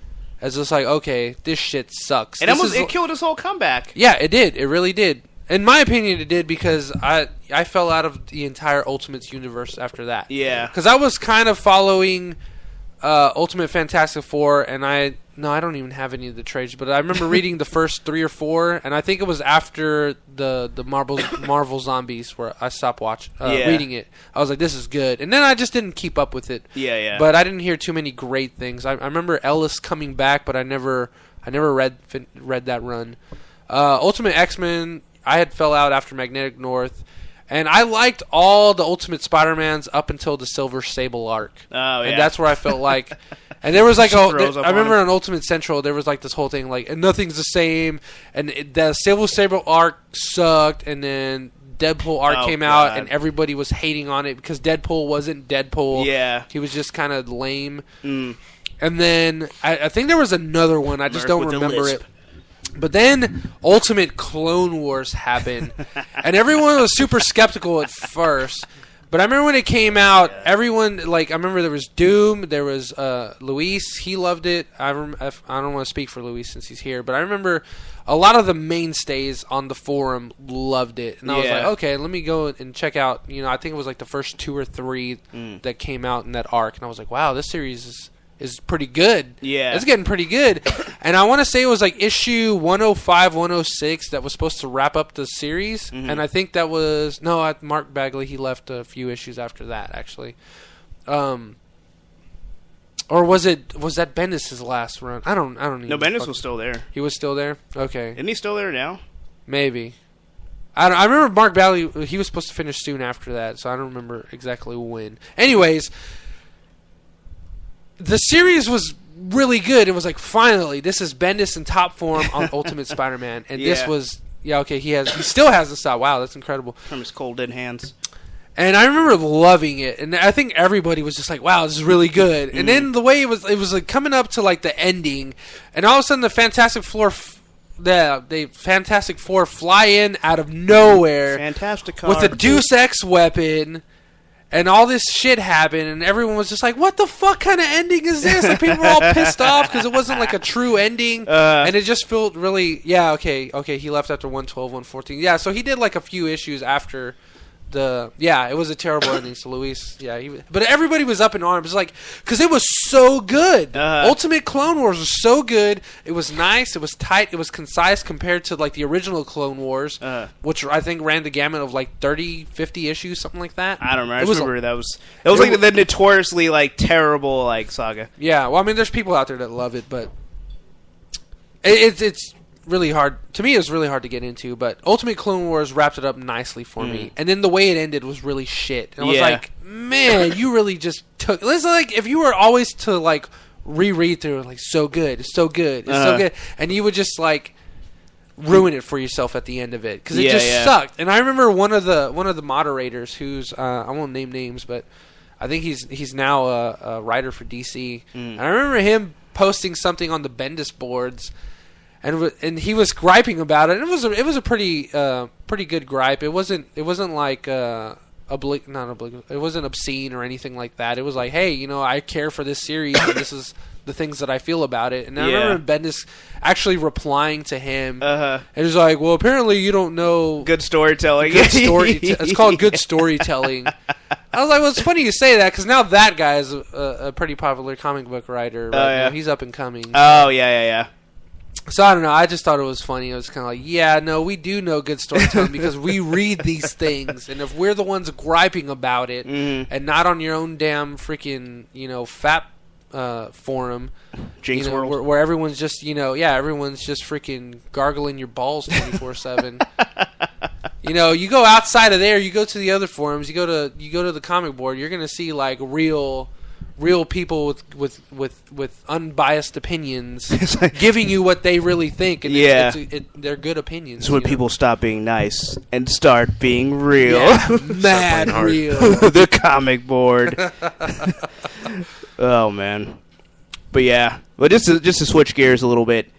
it's just like, okay, this shit sucks. It killed his whole comeback. Yeah, it did. It really did. In my opinion, it did, because I fell out of the entire Ultimates universe after that. Yeah. Because I was kind of following Ultimate Fantastic Four, and I don't even have any of the trades, but I remember reading the first 3 or 4, and I think it was after the Marvel Zombies where I stopped reading it. I was like, this is good, and then I just didn't keep up with it. Yeah. But I didn't hear too many great things. I remember Ellis coming back, but I never read that run. Ultimate X-Men, I had fell out after Magnetic North. And I liked all the Ultimate Spider-Mans up until the Silver Sable arc. Oh, yeah. And that's where I felt like... And there was I remember on Ultimate Central, there was this whole thing, and nothing's the same. And the Silver Sable arc sucked, and then Deadpool arc came out, and everybody was hating on it because Deadpool wasn't Deadpool. Yeah. He was just kind of lame. Mm. And then I think there was another one. I just don't remember it. But then Ultimate Clone Wars happened, and everyone was super skeptical at first. But I remember when it came out, everyone, like, I remember there was Doom, there was Luis, he loved it. I don't want to speak for Luis since he's here, but I remember a lot of the mainstays on the forum loved it. And I was like, okay, let me go and check out, I think it was like the first 2 or 3 that came out in that arc. And I was like, wow, this series is pretty good. Yeah. It's getting pretty good. And I want to say it was like issue 105, 106 that was supposed to wrap up the series. Mm-hmm. And I think that was... No, Mark Bagley, he left a few issues after that, actually. Or was that Bendis' last run? I don't even... No, Bendis was still there. He was still there? Okay. Isn't he still there now? Maybe. I remember Mark Bagley, he was supposed to finish soon after that, so I don't remember exactly when. Anyways... The series was really good. It was like, finally, this is Bendis in top form on Ultimate Spider-Man, and this was he still has the style. Wow, that's incredible. From his cold dead hands. And I remember loving it, and I think everybody was just like, "Wow, this is really good." And then the way it was like coming up to like the ending, and all of a sudden the Fantastic Four. The Fantastic Four fly in out of nowhere, Fantastic with a Deus Ex weapon. And all this shit happened, and everyone was just like, what the fuck kind of ending is this? Like, people were all pissed off because it wasn't like a true ending. And it just felt really, okay, he left after 112, 114. Yeah, so he did like a few issues after it was a terrible ending. So Luis, but everybody was up in arms, like, because it was so good. Ultimate Clone Wars was so good. It was nice. It was tight. It was concise compared to like the original Clone Wars, which I think ran the gamut of like 30, 50 issues, something like that. I don't remember. I remember that was like the notoriously like terrible like saga. Yeah, well, I mean, there's people out there that love it, but it's really hard to me. It was really hard to get into, but Ultimate Clone Wars wrapped it up nicely for me. And then the way it ended was really shit. And I was like, man, you really just took. It's like if you were always to like reread through, like, so good, it's so good, it's so good, and you would just like ruin it for yourself at the end of it because it just sucked. And I remember one of the moderators, who's I won't name names, but I think he's now a writer for DC. And I remember him posting something on the Bendis boards. And he was griping about it. And it was a pretty good gripe. It wasn't like it wasn't obscene or anything like that. It was like, hey, I care for this series, and this is the things that I feel about it. And I remember Bendis actually replying to him, and he's like, well, apparently you don't know good storytelling. It's called good storytelling. I was like, well, it's funny you say that because now that guy is a pretty popular comic book writer right now. He's up and coming. Oh yeah. So I don't know. I just thought it was funny. It was kind of like, we do know good storytelling because we read these things, and if we're the ones griping about it, and not on your own damn freaking fat forum, Jinx World, where everyone's just everyone's just freaking gargling your balls 24/7. You go outside of there, you go to the other forums, you go to the comic board, you're gonna see like real people with unbiased opinions giving you what they really think, and they're good opinions. It's when people stop being nice and start being real. Mad real. The comic board. Oh man. But just to switch gears a little bit.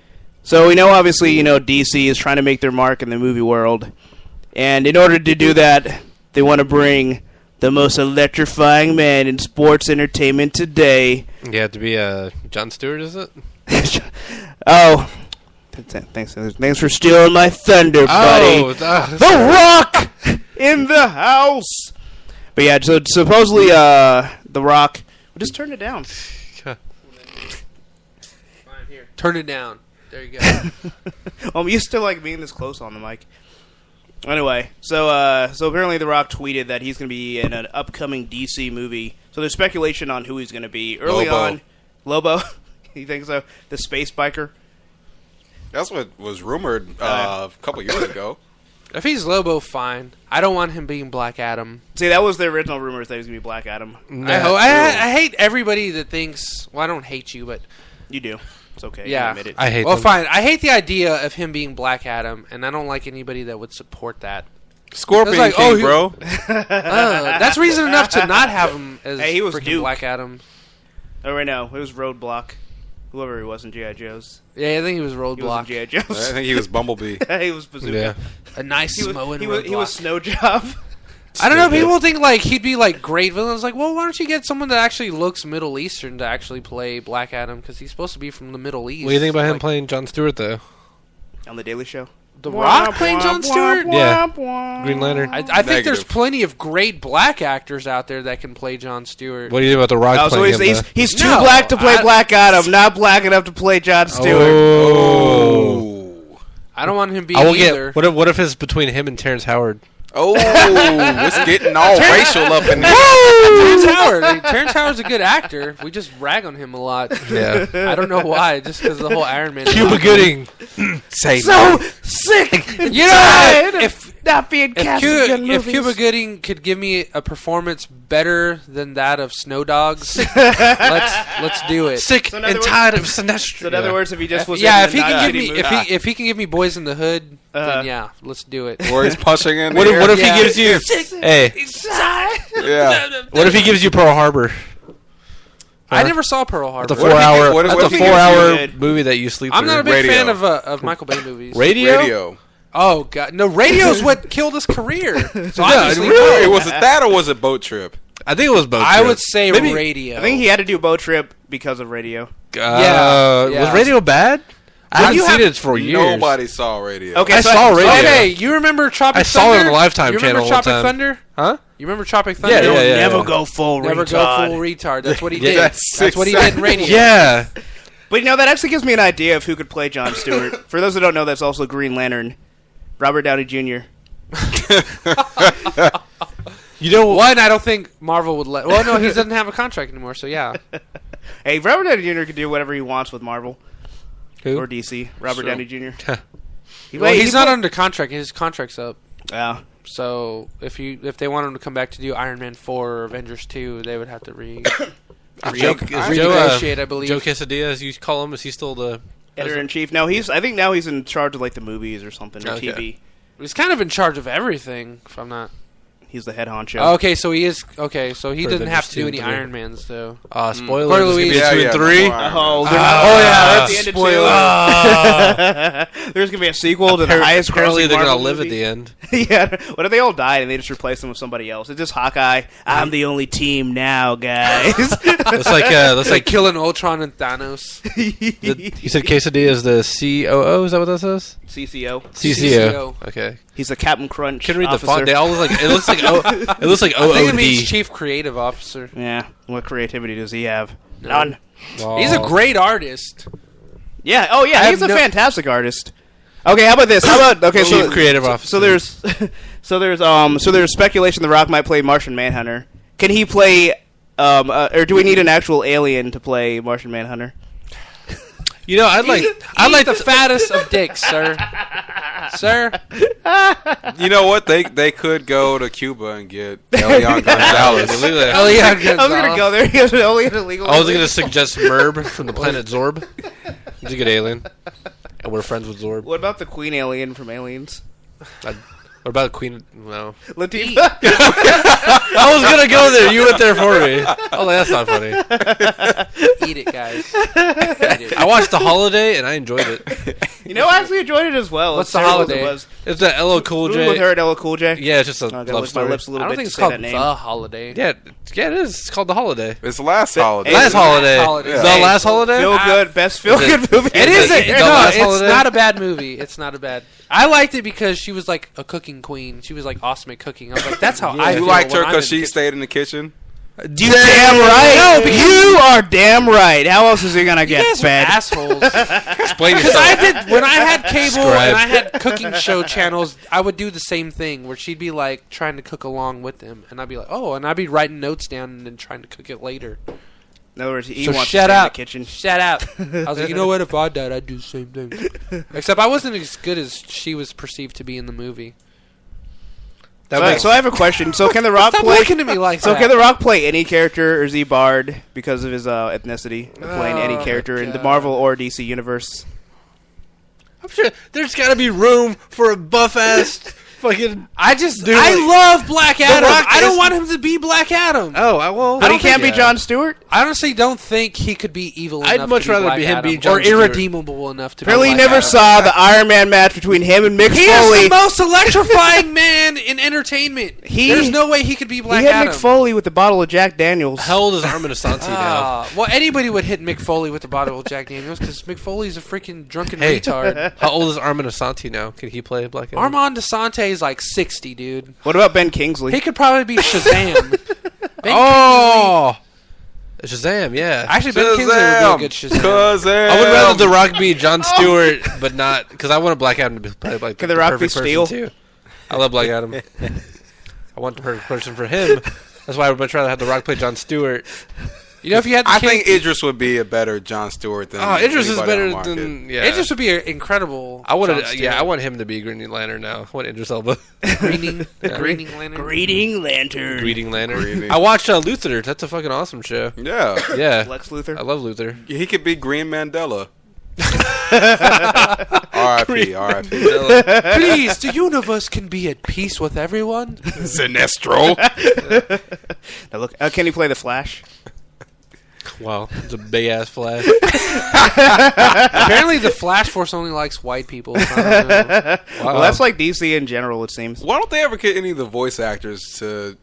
So we know obviously DC is trying to make their mark in the movie world, and in order to do that, they want to bring the most electrifying man in sports entertainment today. You have to be Jon Stewart, is it? Oh, thanks for stealing my thunder, buddy. The Rock in the house. But so supposedly The Rock. Well, just turn it down. Turn it down. There you go. I'm used to like being this close on the mic. Anyway, so apparently The Rock tweeted that he's going to be in an upcoming DC movie. So there's speculation on who he's going to be. Early on, Lobo. You think so? The space biker? That's what was rumored a couple years ago. If he's Lobo, fine. I don't want him being Black Adam. See, that was the original rumors that he was going to be Black Adam. I hate everybody that thinks... Well, I don't hate you, but... You do. It's okay. Yeah. You admit it. I hate Well, them. fine. I hate the idea of him being Black Adam, and I don't like anybody that would support that. Scorpion like, King, bro. That's reason enough to not have him as he was freaking Duke. Black Adam. Oh, right now, it was Roadblock. Whoever he was in G.I. Joe's. Yeah, I think he was He was in Roadblock. G.I. Joe's. I think he was Bumblebee. He was Bazooka. Yeah. A nice Samoan He Roadblock. was Snow Job. I don't know. People think like he'd be like great villains. Like, well, why don't you get someone that actually looks Middle Eastern to actually play Black Adam? Because he's supposed to be from the Middle East. What do you think about him playing Jon Stewart though? On the Daily Show. The Rock playing Jon Stewart? Yeah. Green Lantern. I think there's plenty of great black actors out there that can play Jon Stewart. What do you think about The Rock playing him? He's too black to play Black Adam, not black enough to play Jon Stewart. Oh. I don't want him being either. What if it's between him and Terrence Howard? Oh, it's getting all racial up in there. Terrence Howard's a good actor. We just rag on him a lot. Yeah. I don't know why, just because of the whole Iron Man. Cuba Gooding. So sick. You know, if not being cast in good movies. If Cuba Gooding could give me a performance better than that of Snow Dogs, let's do it. Sick and tired of Sinestro. So in other words, if he just was if he can give me Boys in the Hood, then yeah, let's do it. Where he's punching in. What if he gives you? Hey. Yeah. What if he gives you Pearl Harbor? I never saw Pearl Harbor. That's a 4-hour movie that you sleep through. I'm not a big fan of Michael Bay movies. Radio. Oh God, no! Radio's what killed his career. So really? Was it that or was it Boat Trip? I think it was Boat Trip. I would say Radio. I think he had to do Boat Trip because of Radio. Was Radio bad? I haven't seen it for years. Nobody saw Radio. Okay, I saw Radio. Okay, you remember Tropic Thunder? I saw it on the Lifetime channel one time. You remember Tropic Thunder? Huh? You remember Tropic Thunder? Yeah. Never go full retard. That's what he did. That's what he did in Radio. Yeah. But you know, that actually gives me an idea of who could play Jon Stewart. For those who don't know, that's also Green Lantern. Robert Downey Jr. You know what? I don't think Marvel would let... Well, no, he doesn't have a contract anymore, so yeah. Hey, Robert Downey Jr. can do whatever he wants with Marvel. Who? Or DC. Robert Downey Jr. He's not under contract. His contract's up. Yeah. So if they want him to come back to do Iron Man 4 or Avengers 2, they would have to renegotiate, I believe. Joe Quesadilla, as you call him, is he still the editor-in-chief? No, I think now he's in charge of like the movies or something, or TV. He's kind of in charge of everything, if I'm not... He's the head honcho. Oh, okay, so he is... Okay, so he doesn't have to do any Iron Mans, though. Spoiler, Louise. 2 and 3. That's the end of 2. There's going to be a sequel to the highest Apparently they're going to live at the end. Yeah. What if they all died and they just replace them with somebody else? It's just Hawkeye. I'm the only team now, guys. That's like killing Ultron and Thanos. You said Quesadilla is the COO? Is that what that says? CCO. Okay. He's the Captain Crunch. Can read officer. the font. They all look like it looks like OOD. I think it means Chief Creative Officer. Yeah. What creativity does he have? None. Oh. He's a great artist. Yeah. Oh yeah. He's a fantastic artist. Okay. How about this? Chief Creative Officer. So there's speculation The Rock might play Martian Manhunter. Can he play? Or do we need an actual alien to play Martian Manhunter? You know, I'd like the fattest of dicks, sir. Sir. You know what? They could go to Cuba and get Elian Gonzalez. I was gonna go there. He has only an illegal. I was gonna suggest Merb from the planet Zorb. He's a good alien, and we're friends with Zorb. What about the Queen alien from Aliens? What about Queen? No. Latifah. I was gonna go there. You went there for me. Oh, that's not funny. Eat it, guys. Eat it. I watched The Holiday and I enjoyed it. You know, I actually enjoyed it as well. What's The Holiday? It's that LL Cool J. With her and LL Cool J. Yeah, it's just a love story. My lips a little I don't bit think it's to say called that name. The Holiday. Yeah, it is. It's called The Holiday. It's Last Holiday. Last Holiday. Yeah. The Last Holiday. Feel good, best feel good movie. It is. Last It's Holiday? not a bad movie. It's not a bad. I liked it because she was like a cooking queen. She was like awesome at cooking. I was like, that's how I feel. You liked her when I'm because in she the stayed in the kitchen? You damn right. No, you are damn right. How else is he gonna get kitchen. fed? Assholes. Explain Because yourself. when I had cable Subscribe. and I had cooking show channels, I would do the same thing where she'd be like trying to cook along with them, and I'd be like, oh, and I'd be writing notes down and then trying to cook it later. In other words, he So wants shut to stay in up. the kitchen. Shut up. I was like, you know what? If I died, I'd do the same thing. Except I wasn't as good as she was perceived to be in the movie. So I have a question. So can The Rock Stop play? looking at me like that. Can The Rock play any character, or is he barred because of his ethnicity? Playing any character in the Marvel or DC universe? I'm sure there's got to be room for a buff ass fucking. I love Black Adam. Rock I don't is- want him to be Black Adam. Oh, I will. But he can't be Jon Stewart. I honestly don't think he could be evil I'd enough much to be rather Black be him Adam, be Jon or Stewart. irredeemable enough to Apparently, be you Black never Adam. saw the Iron Man match between him and Mick He Foley. is the most electrifying man in entertainment. There's no way he could be Black He hit Adam. Mick Foley with the bottle of Jack Daniels. How old is Armin Asante now? Well, anybody would hit Mick Foley with the bottle of Jack Daniels because Mick Foley's a freaking drunken Hey. retard. How old is Armin Asante now? Can he play Black Adam? Armand Desante is like 60, dude. What about Ben Kingsley? He could probably be Shazam. Oh! Shazam, yeah. Actually, Ben Kingsley would be a good Shazam. I would rather The Rock be Jon Stewart, but not... Because I want Black Adam to be played like Can the The Rock be perfect person, Steel? too. I love Black Adam. I want the perfect person for him. That's why I would much rather have The Rock play Jon Stewart. You know, if you had the I think Idris would be a better Jon Stewart than Idris is anybody better on the market. than... Yeah. Idris would be an incredible. I wanted, Jon yeah, I Stewart. want him to be Green Lantern now. I want Idris Elba. Greening Yeah. Lantern. Greeting Lantern. Greeting Lantern. Greeting. I watched Luther. That's a fucking awesome show. Yeah. Yeah. Lex Luthor. I love Luther. He could be Green Mandela. R.I.P. R.I.P. Please, the universe can be at peace with everyone. Sinestro. Now look, can he play the Flash? Wow. It's a big ass flash. Apparently, the Flash Force only likes white people. So I don't know. Well, that's like DC in general, it seems. Why don't they ever get any of the voice actors to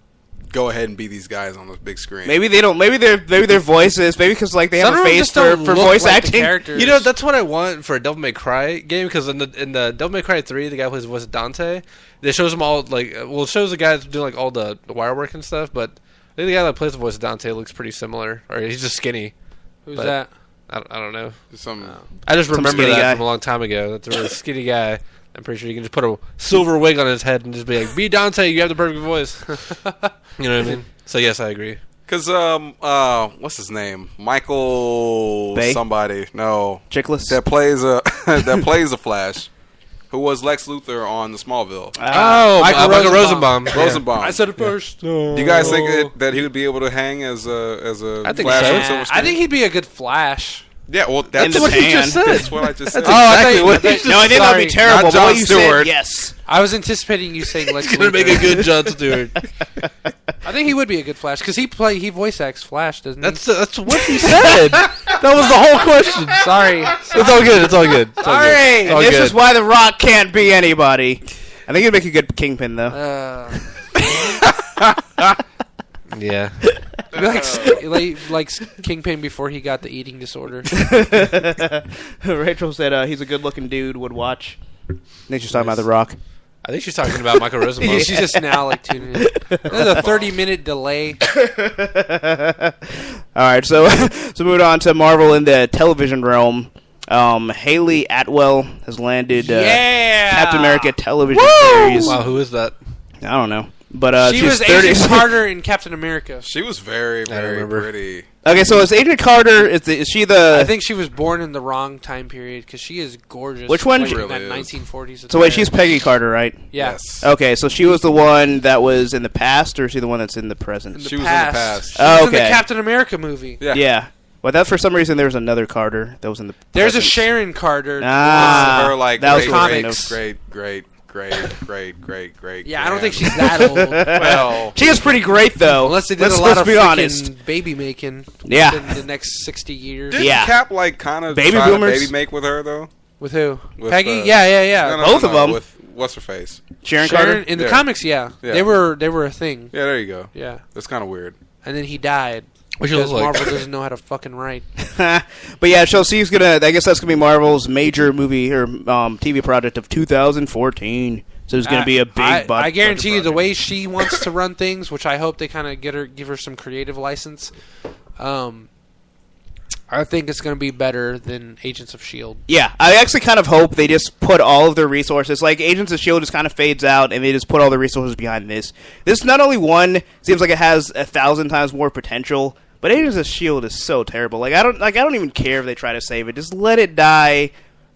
go ahead and be these guys on the big screen? Maybe they don't. Maybe their voices. Maybe because like they have Some a of them face just don't for look voice like the acting. characters. You know, that's what I want for a Devil May Cry game, because in the Devil May Cry 3, the guy who plays the voice of Dante, it shows them all, like, well, it shows the guy that's doing, like, all the wire work and stuff, but I think the guy that plays the voice of Dante looks pretty similar, or he's just skinny. Who's But- that? I don't know. Some I just remember skinny that guy. from a long time ago. That's a really skinny guy. I'm pretty sure you can just put a silver wig on his head and just be like, be Dante, you have the perfect voice. You know what I mean? So, yes, I agree. Because what's his name? Michael Bay? somebody. No, Chickless. that plays a that plays a Flash, who was Lex Luthor on the Smallville. Michael Rosenbaum. Rosenbaum. I said it first. Do you guys think that he would be able to hang as a I think Flash so. on silver I screen? think he'd be a good Flash. Yeah, well, In that's the what pan. he just said. That's what I just said. Exactly what he No, I think that would be Sorry, terrible. not But what Jon you Stewart. said, yes. I was anticipating you saying Lex He's going to make a Luthor. good Jon Stewart. I think he would be a good Flash because he voice acts Flash, doesn't he? That's what he said. That was the whole question. Sorry. It's all good. It's all good. It's all All good. right, It's all this good. is why The Rock can't be anybody. I think he'd make a good Kingpin, though. Yeah. like Kingpin before he got the eating disorder. Rachel said he's a good-looking dude. Would watch. I think she's talking about The Rock. I think she's talking about Michael Rosenbaum. She's just now like tuning in. There's a 30-minute delay. All right, so moving on to Marvel in the television realm. Haley Atwell has landed Captain America television series. Wow, who is that? I don't know, but She she's was 30. Agent Carter in Captain America. She was very, very remember. pretty. Okay, so is Agent Carter? Is she the? I think she was born in the wrong time period because she is gorgeous. Which one? Like She in really that is. 1940s. So wait, she's Peggy Carter, right? yeah. Yes. Okay, so she was the one that was in the past, or is she the one that's in the present? In the She was in the past. past. She was in the Okay. Captain America movie. Yeah. Yeah. Well, that for some reason there was another Carter that was in the. There's a present. Sharon Carter. Ah, Her like that was great, what I great, was thinking great. Yeah, I don't think she's that old. Well, She is pretty great though. Unless they did let's, a lot let's of be freaking honest. baby making Yeah. within the next 60 years. didn't Yeah. Cap like kind of Baby try boomers? to baby make with her though? With who? With, Peggy? Yeah. Both of them. With what's her face? Sharon Sharon, Carter. in the Yeah. comics, yeah. Yeah. They were a thing. Yeah, there you go. Yeah. That's kind of weird. And then he died. What she Because look like? Marvel doesn't know how to fucking write. But yeah, so she's gonna. I guess that's gonna be Marvel's major movie or TV project of 2014. So there's gonna be a big. I guarantee you, the project. way she wants to run things, which I hope they kind of give her some creative license. I think it's going to be better than Agents of Shield. Yeah, I actually kind of hope they just put all of their resources. Like Agents of Shield just kind of fades out, and they just put all the resources behind this. This not only one seems like it has 1,000 times more potential, but Agents of Shield is so terrible. Like I don't even care if they try to save it. Just let it die.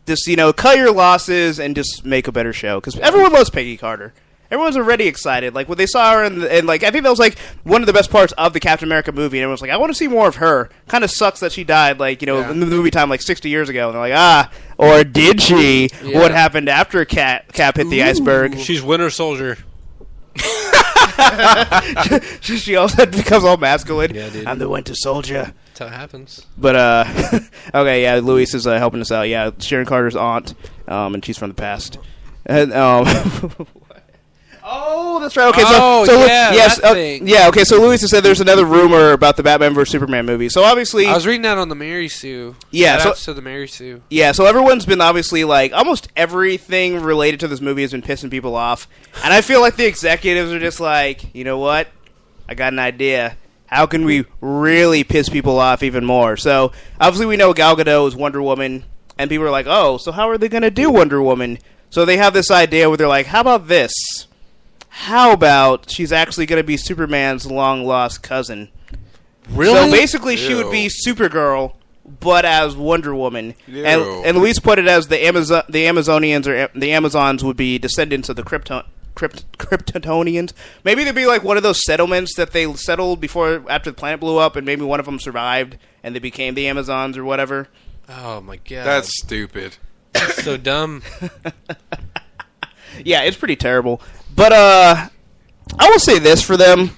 Just cut your losses and just make a better show. Because everyone loves Peggy Carter. Everyone's already excited. Like when they saw her, and like I think that was like one of the best parts of the Captain America movie. And everyone's like, I want to see more of her. Kind of sucks that she died, like Yeah. in the movie time, like 60 years ago. And they're like, or did she? Yeah. What happened after Cap hit the iceberg? She's Winter Soldier. She also becomes all masculine. Yeah, dude. I'm the Winter Soldier. That's how it happens. But okay, yeah, Luis is helping us out. Yeah, Sharon Carter's aunt, and she's from the past. And, Oh, that's right. Okay, that thing. yeah. Okay, so Luis has said there's another rumor about the Batman vs Superman movie. So obviously, I was reading that on the Mary Sue. Yeah, so the Mary Sue. Yeah, so everyone's been obviously like almost everything related to this movie has been pissing people off, and I feel like the executives are just like, you know what? I got an idea. How can we really piss people off even more? So obviously we know Gal Gadot is Wonder Woman, and people are like, oh, so how are they going to do Wonder Woman? So they have this idea where they're like, how about this? How about she's actually going to be Superman's long-lost cousin? Really? So basically she would be Supergirl, but as Wonder Woman. And Luis put it as the Amazonians or the Amazons would be descendants of the Kryptonians. Maybe they'd be like one of those settlements that they settled after the planet blew up, and maybe one of them survived, and they became the Amazons or whatever. Oh my god, that's stupid. That's so dumb. Yeah, it's pretty terrible. But I will say this for them.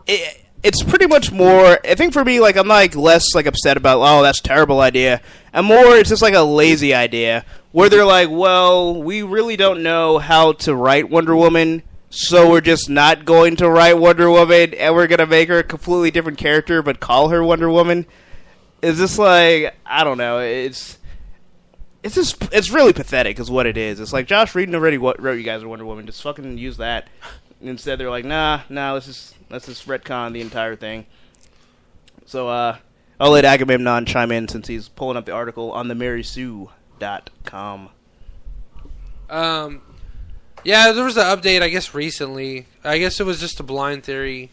It's pretty much more. I think for me, like I'm like less like upset about. Oh, that's a terrible idea. And more, it's just like a lazy idea where they're like, well, we really don't know how to write Wonder Woman, so we're just not going to write Wonder Woman, and we're gonna make her a completely different character, but call her Wonder Woman. It's just like I don't know. It's really pathetic, is what it is. It's like Josh Whedon already wrote you guys are Wonder Woman. Just fucking use that. And instead, they're like, nah, let's just retcon the entire thing. So I'll let Agamemnon chime in since he's pulling up the article on the MarySue.com. Yeah, there was an update, I guess, recently. I guess it was just a blind theory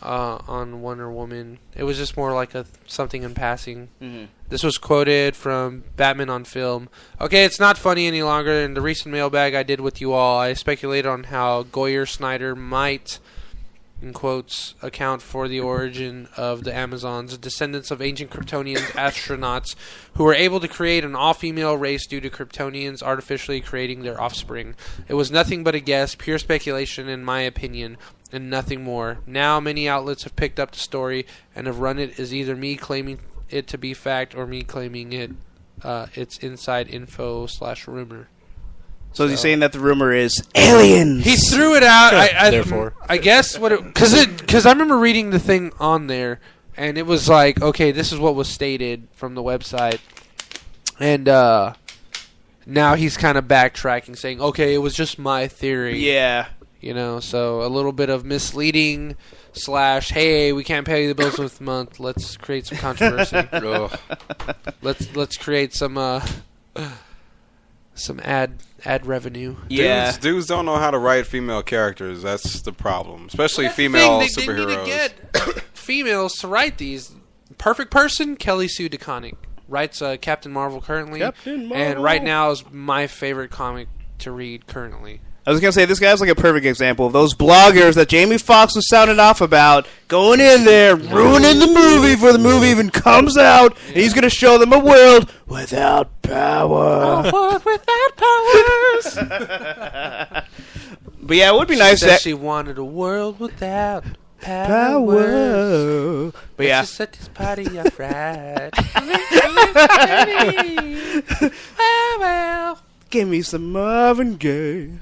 on Wonder Woman. It was just more like something in passing. Mm-hmm. This was quoted from Batman on Film. Okay, it's not funny any longer. In the recent mailbag I did with you all, I speculated on how Goyer Snyder might, in quotes, account for the origin of the Amazons, descendants of ancient Kryptonian astronauts who were able to create an all-female race due to Kryptonians artificially creating their offspring. It was nothing but a guess, pure speculation in my opinion, and nothing more. Now many outlets have picked up the story and have run it as either me claiming it to be fact or me claiming it's inside info / rumor. So is he saying that the rumor is aliens? He threw it out. Therefore, I guess because I remember reading the thing on there, and it was like, okay, this is what was stated from the website, and now he's kind of backtracking, saying, okay, it was just my theory. Yeah, so a little bit of misleading / hey, we can't pay the bills this month. Let's create some controversy. Let's create some ad revenue. Yeah, dudes don't know how to write female characters. That's the problem, especially female superheroes. They need to get females to write these. Perfect person, Kelly Sue DeConnick writes Captain Marvel currently, and right now is my favorite comic to read currently. I was going to say, this guy's like a perfect example of those bloggers that Jamie Foxx was sounding off about, going in there, ruining the movie before the movie even comes out, and he's going to show them a world without power. A world without powers. But yeah, it would be nice that she wanted a world without power. But yeah. She set this party off right. well. Give me some Marvin Gaye.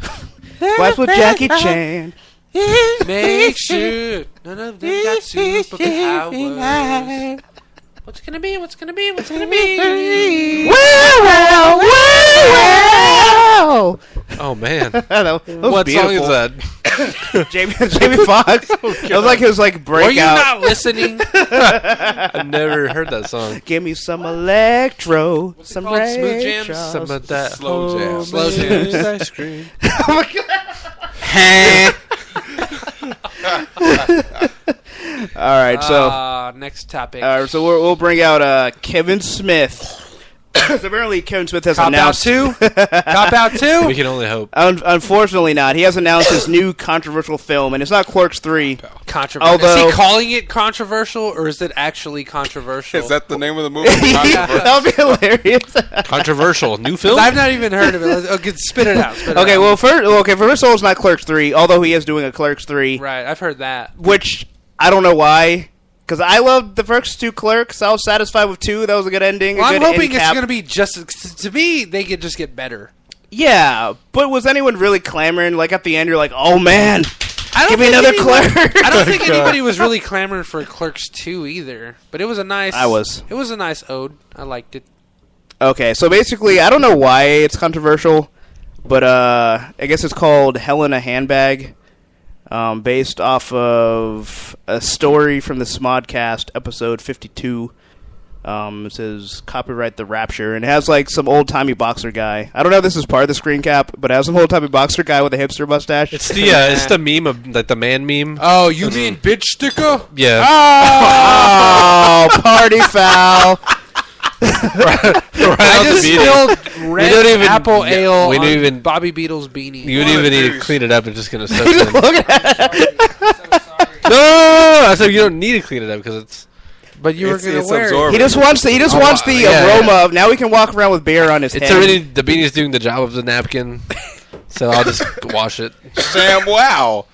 Watch with Jackie Chan. Make sure none of them got superpowers. What's gonna be? What's gonna be? What's gonna be? Wow! Oh man, that was what beautiful. song is that? Jamie Foxx. That was like his breakout. Were you not listening? I never heard that song. Give me some electro, some smooth jams, some of that slow jams. Slow jams. Ice cream. Oh my god! All right, so next topic. So we'll bring out Kevin Smith. So apparently Kevin Smith has announced... Cop Out 2? We can only hope. Unfortunately not. He has announced his new controversial film, and it's not Clerks 3. Controversial. Is he calling it controversial, or is it actually controversial? Is that the name of the movie? That would be hilarious. Controversial. New film? I've not even heard of it. Okay, spit it out. Okay, well, first of all, it's not Clerks 3, although he is doing a Clerks 3. Right, I've heard that. Which, I don't know why... Because I loved the first two Clerks. I was satisfied with 2. That was a good ending. Well, I'm hoping it's going to be just... To me, they could just get better. Yeah, but was anyone really clamoring? Like at the end, you're like, "Oh man, give me think another anyone- Clerk." I don't think anybody was really clamoring for Clerks 2 either. But it was a nice. I was. It was a nice ode. I liked it. Okay, so basically, I don't know why it's controversial, but I guess it's called Hell in a Handbag, based off of a story from the Smodcast, episode 52. It says, copyright The Rapture, and it has, like, some old-timey boxer guy. I don't know if this is part of the screen cap, but it has some old-timey boxer guy with a hipster mustache. It's the meme of like the man meme. Oh, you mean bitch sticker? Yeah. Oh, party foul. I just spilled red don't even- apple yeah, ale we on don't even- Bobby Beetle's beanie. You wouldn't even need to clean it up. It's just gonna soak in. Look at No, I said you don't need to clean it up because it's. But you were It's- going it's to wear absorbent. it. He just wants the yeah, aroma of, now he can walk around with beer on his It's head. already the beanie's doing the job of the napkin, so I'll just wash it. Sam, wow.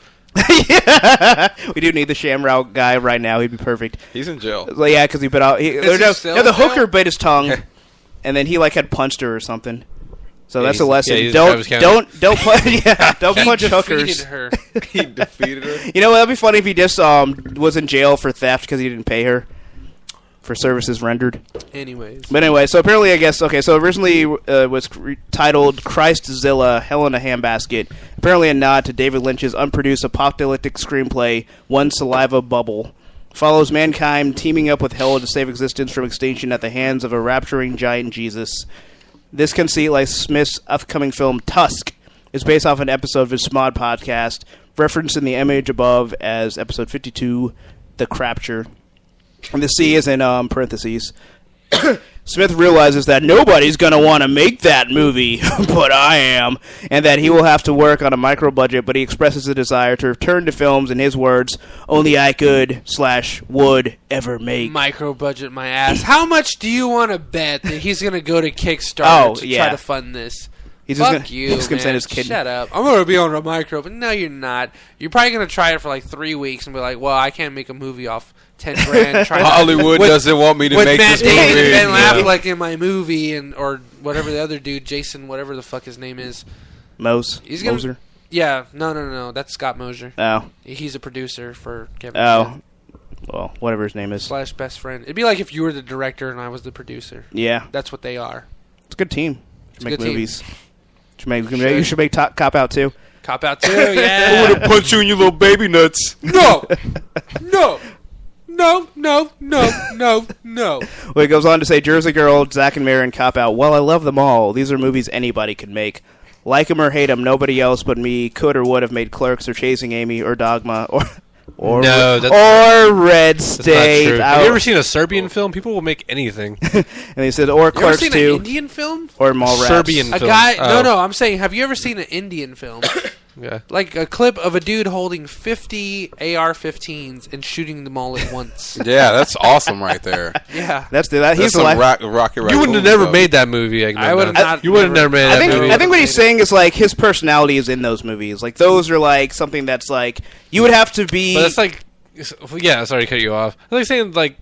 Yeah. We do need the Shamrock guy right now. He'd be perfect. He's in jail. Like, yeah, because he bit out. he still The in hooker jail? bit his tongue, and then he like had punched her or something. So that's a he's- lesson. yeah, he's don't Travis County. don't punch. Yeah, don't He punch defeated hookers. her. He defeated her. You know, that'd be funny if he just was in jail for theft because he didn't pay her for services rendered. Anyways. But anyway, so apparently, I guess, okay, so originally was titled Christzilla, Hell in a Handbasket. Apparently a nod to David Lynch's unproduced apocalyptic screenplay, One Saliva Bubble. Follows mankind teaming up with hell to save existence from extinction at the hands of a rapturing giant Jesus. This conceit, like Smith's upcoming film Tusk, is based off an episode of his Smod podcast, referenced in the image above as episode 52, The Crapture. And the C is in parentheses. Smith realizes that nobody's going to want to make that movie, but I am, and that he will have to work on a micro budget, but he expresses a desire to return to films, in his words, only I could/would ever make. Micro budget my ass. How much do you want to bet that he's going to go to Kickstarter to yeah. try to fund this? He's just Fuck gonna, you, he's gonna man. send his kid. Shut up. I'm going to be on a micro, but no, you're not. You're probably going to try it for like 3 weeks and be like, well, I can't make a movie off 10 grand. Trying Hollywood with- doesn't want me to with make Matt this Damon movie. and Ben Yeah. Affleck in my movie, and or whatever the other dude, Jason, whatever the fuck his name is. He's gonna- Moser. Yeah, no. That's Scott Mosier. Oh. He's a producer for Kevin Smith Oh. Well, whatever his name is. / best friend. It'd be like if you were the director and I was the producer. Yeah. That's what they are. It's a good team. Should make good team. movies. You should make Cop Out too. Cop Out too, yeah. I'm gonna punch you in your little baby nuts. No. Well, he goes on to say, Jersey Girl, Zack and Mary, and Cop Out. Well, I love them all. These are movies anybody could make. Like them or hate them, nobody else but me could or would have made Clerks or Chasing Amy or Dogma or No, Red That's not State. true. Have you ever seen a Serbian film? People will make anything. And he said, or You ever Clerks seen 2 an Indian film? or Mallrats. Serbian A film. guy? Oh. No. I'm saying, have you ever seen an Indian film? Yeah. Like a clip of a dude holding 50 AR-15s and shooting them all at once. Yeah, that's awesome right there. Yeah. He's That's the some life. Rocky You wouldn't have never made that movie. I would have not. You would have never made I that movie. think what he's saying is like his personality is in those movies. Like those are like something that's like you would have to be. But that's like, yeah. Sorry to cut you off. I like saying like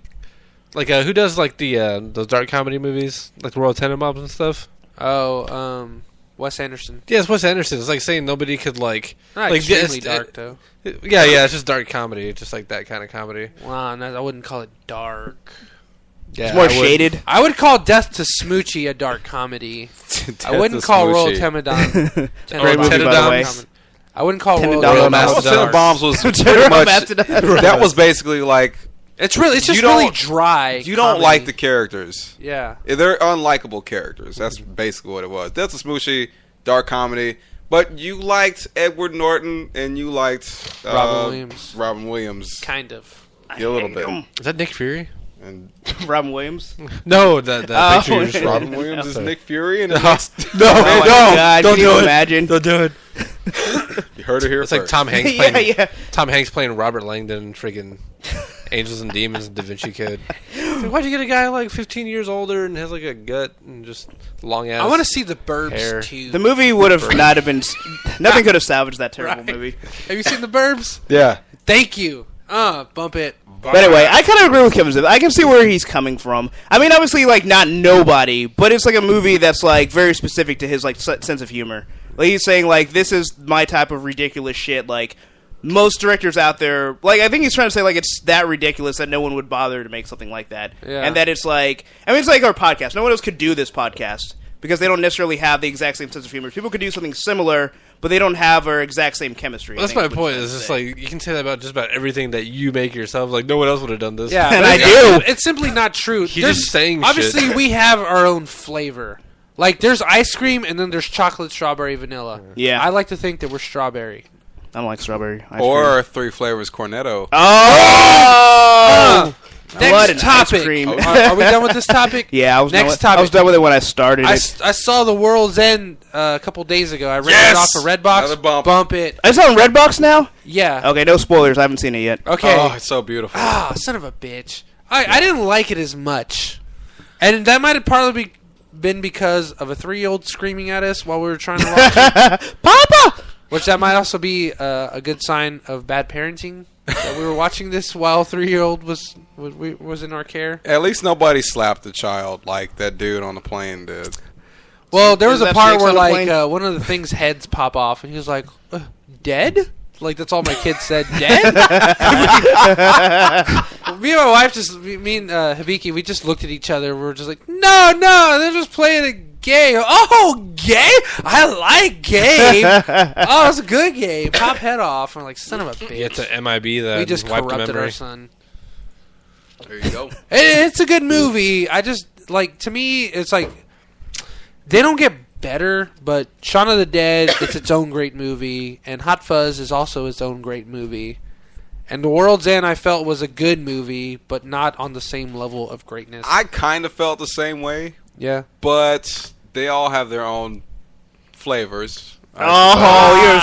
who does like the those dark comedy movies, like the Royal Tenenbaums and stuff. Oh, Wes Anderson. Yeah, it's Wes Anderson. It's like saying nobody could like Not like extremely dark though. Yeah, it's just dark comedy, just like that kind of comedy. Wow, no, I wouldn't call it dark. Yeah, it's more I would- shaded. I would call Death to Smoochie a dark comedy. I wouldn't call Royal Tenenbaums. Great movie, by the way. I wouldn't call Royal Tenenbaums. Tenenbaums. Tenenbaums was pretty Royal much. Tenenbaums. That was basically like It's just You don't- really dry. you don't comedy. like the characters. Yeah. They're unlikable characters. That's basically what it was. That's a smooshy dark comedy. But you liked Edward Norton and you liked Robin Williams. Robin Williams, Kind of. yeah, a little bit. Is that Nick Fury? And Robin Williams. No, that Oh, picture. you just- Robin Williams is Sorry. Nick Fury, and the No, next, no, Oh my God, don't can you do it. imagine? Don't do it. you heard it here It's like first. Tom Hanks Yeah, playing. yeah. Tom Hanks playing Robert Langdon in friggin' Angels and Demons and Da Vinci Code. It's like, why'd you get a guy like 15 years older and has like a gut and just long ass? I want to see The Burbs hair. too. The movie would have not have been. Nothing could have salvaged that terrible Right. movie. Have you seen The Burbs? Yeah, Thank you. Bump it. But anyway, I kind of agree with Kevin Smith. I can see where he's coming from. I mean, obviously, like, not nobody, but it's like a movie that's, like, very specific to his, like, sense of humor. Like, he's saying, like, this is my type of ridiculous shit. Like, most directors out there, like, I think he's trying to say, like, it's that ridiculous that no one would bother to make something like that. Yeah. And that it's like, I mean, it's like our podcast. No one else could do this podcast because they don't necessarily have the exact same sense of humor. People could do something similar, but they don't have our exact same chemistry. That's my point. It's just like you can say that about just about everything that you make yourself. Like no one else would have done this. Yeah, and I do. It's simply not true. He's just saying obviously, shit. we have our own flavor. Like, there's ice cream, and then there's chocolate, strawberry, vanilla. Yeah. I like to think that we're strawberry. I don't like strawberry ice cream. Or 3 flavors Cornetto. Oh! Blood Next and ice topic. cream. Are we done with this topic? Yeah, I was Next done topic. I was done with it when I started I it. saw The World's End a couple days ago. I rented it off Yes! of Redbox. Another bump. Bump it. It's on Redbox now? Yeah. Okay, no spoilers. I haven't seen it yet. Okay. Oh, it's so beautiful. Ah, son of a bitch. I didn't like it as much. And that might have partly been because of a 3-year-old screaming at us while we were trying to watch it. Papa! Which that might also be a good sign of bad parenting. That we were watching this while 3-year-old was in our care. At least nobody slapped the child like that dude on the plane did. Well, there was Is a that part snakes where on the like plane? one of the things' heads pop off, and he was like, "Dead?" Like that's all my kids said. Dead? Me and my wife me and Hibiki, we just looked at each other. We were just like, "No, they're just playing a game. Oh, gay? I like game. Oh, it's a good game. Pop head off." And we're like, "Son of a bitch." You get to MIB that We just wiped the corrupted memory. our son. There you go. It's a good movie. I just like, to me, it's like they don't get better, but Shaun of the Dead, it's its own great movie, and Hot Fuzz is also its own great movie. And The World's End, I felt, was a good movie, but not on the same level of greatness. I kind of felt the same way, Yeah. but they all have their own flavors. Oh,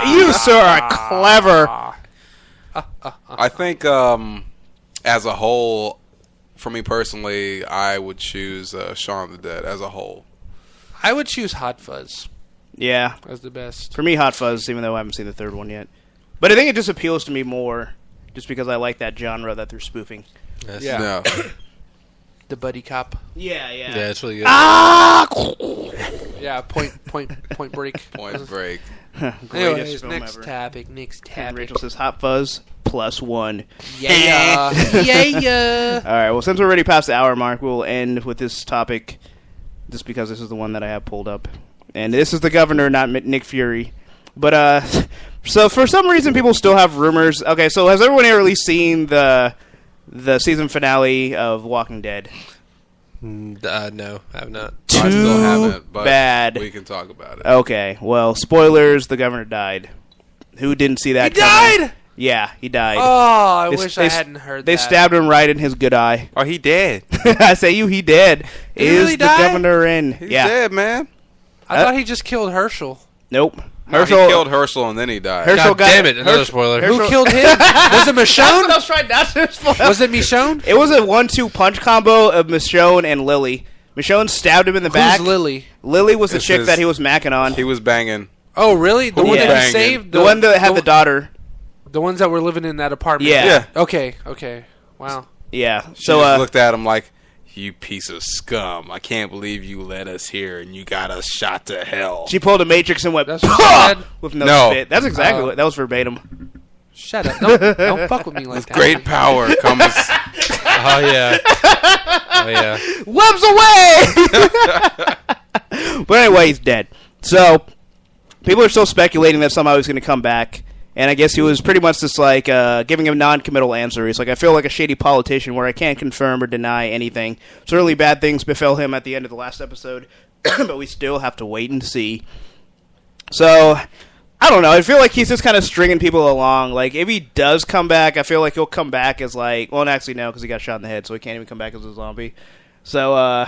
you sir are clever. I think as a whole, for me personally, I would choose Shaun of the Dead as a whole. I would choose Hot Fuzz Yeah. as the best. For me, Hot Fuzz, even though I haven't seen the third one yet. But I think it just appeals to me more just because I like that genre that they're spoofing. Yes. Yeah. No. The buddy cop. Yeah. Yeah, it's really good. Yeah, point break. Point break. Anyways, film next ever. topic. Next And topic. Rachel says Hot Fuzz +1. Yeah. Yeah. All right, well, since we're already past the hour mark, we'll end with this topic just because this is the one that I have pulled up. And this is the governor, not Nick Fury. But, so for some reason, people still have rumors. Okay, so has everyone here at least seen the season finale of Walking Dead? No, I have not. I still haven't, but bad. we can talk about it. Okay, well, spoilers, the governor died. Who didn't see that He coming? died? Yeah, he died. Oh, I They- wish they- I hadn't heard They that. stabbed him right in his good eye. Oh, he dead. I say he dead. Did he Is really the die? governor in? He's Yeah. dead, man. I thought he just killed Herschel. Nope. No, he killed Herschel and then he died. Herschel God damn it! Another spoiler. Who killed him? Was it That's Michonne? what I was trying not to spoil. Was it Michonne? It was a 1-2 punch combo of Michonne and Lily. Michonne stabbed him in the back. Who's Lily? Lily was the It's chick his- that he was macking on. He was banging. Oh, really? The Who one was that he banging? saved? the one that had the daughter. The ones that were living in that apartment? Yeah. Yeah. Okay. Wow. Yeah. She So just looked at him like, "You piece of scum! I can't believe you let us here and you got us shot to hell." she pulled a Matrix and went That's what she "Pah!" said? with no, No. spit. That's exactly what that was verbatim. Shut up. Don't fuck with me like that. Great power comes. Oh yeah. Oh yeah. Webs away. But anyway, he's dead. So people are still speculating that somehow he's going to come back. And I guess he was pretty much just like giving a non-committal answer. He's like, I feel like a shady politician where I can't confirm or deny anything. Certainly bad things befell him at the end of the last episode, but we still have to wait and see. So, I don't know. I feel like he's just kind of stringing people along. Like, if he does come back, I feel like he'll come back as like, well, actually no, because he got shot in the head, so he can't even come back as a zombie. So,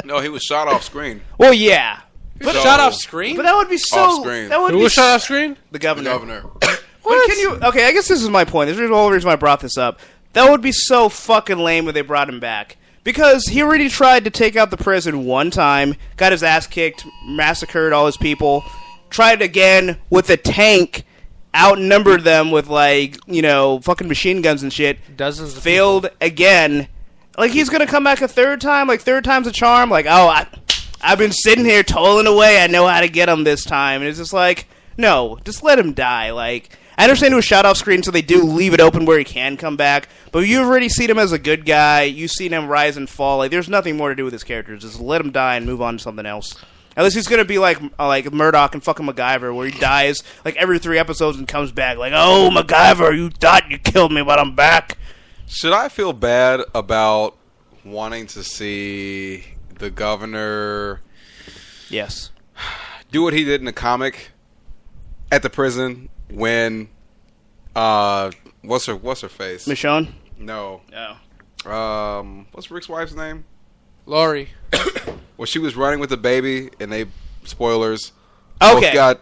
No, he was shot off screen. well, yeah. But So- shot off screen? But that would be so... Off screen. That would Who be was shot off screen? The The governor. governor. But can you? Okay, I guess this is my point. This is the whole reason why I brought this up. That would be so fucking lame if they brought him back. Because he already tried to take out the prison one time, got his ass kicked, massacred all his people, tried again with a tank outnumbered them with fucking machine guns and shit. Dozens of failed again. Like he's gonna come back a third time. Like third time's a charm. Like I've been sitting here toiling away. I know how to get him this time. And it's just like, no, just let him die. Like I understand it was shot off screen, so they do leave it open where he can come back. But you've already seen him as a good guy. You've seen him rise and fall. Like there's nothing more to do with his character. Just let him die and move on to something else. Unless he's gonna be like Murdoch and fucking MacGyver, where he dies like every 3 episodes and comes back like, oh MacGyver, you thought you killed me, but I'm back. Should I feel bad about wanting to see the governor? Yes. Do what he did in the comic at the prison when what's her face? Michonne? No. Oh. What's Rick's wife's name? Laurie. Well, she was running with the baby, and they spoilers. Okay. Got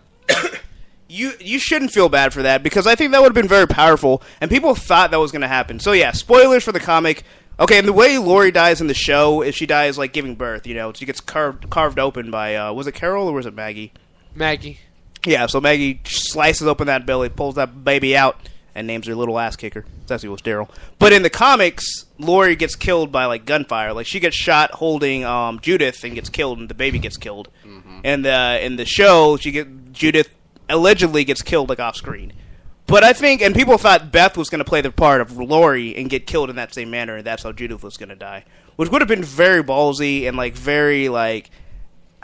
You shouldn't feel bad for that because I think that would have been very powerful, and people thought that was going to happen. So yeah, spoilers for the comic. Okay, and the way Laurie dies in the show is she dies like giving birth. She gets carved open by was it Carol or was it Maggie? Maggie. Yeah, so Maggie slices open that belly, pulls that baby out, and names her little ass kicker. It's actually was Daryl. But in the comics, Laurie gets killed by like gunfire. Like she gets shot holding Judith and gets killed, and the baby gets killed. Mm-hmm. And in the show, Judith allegedly gets killed like off screen. But I think, and people thought Beth was going to play the part of Laurie and get killed in that same manner, and that's how Judith was going to die, which would have been very ballsy and like very like.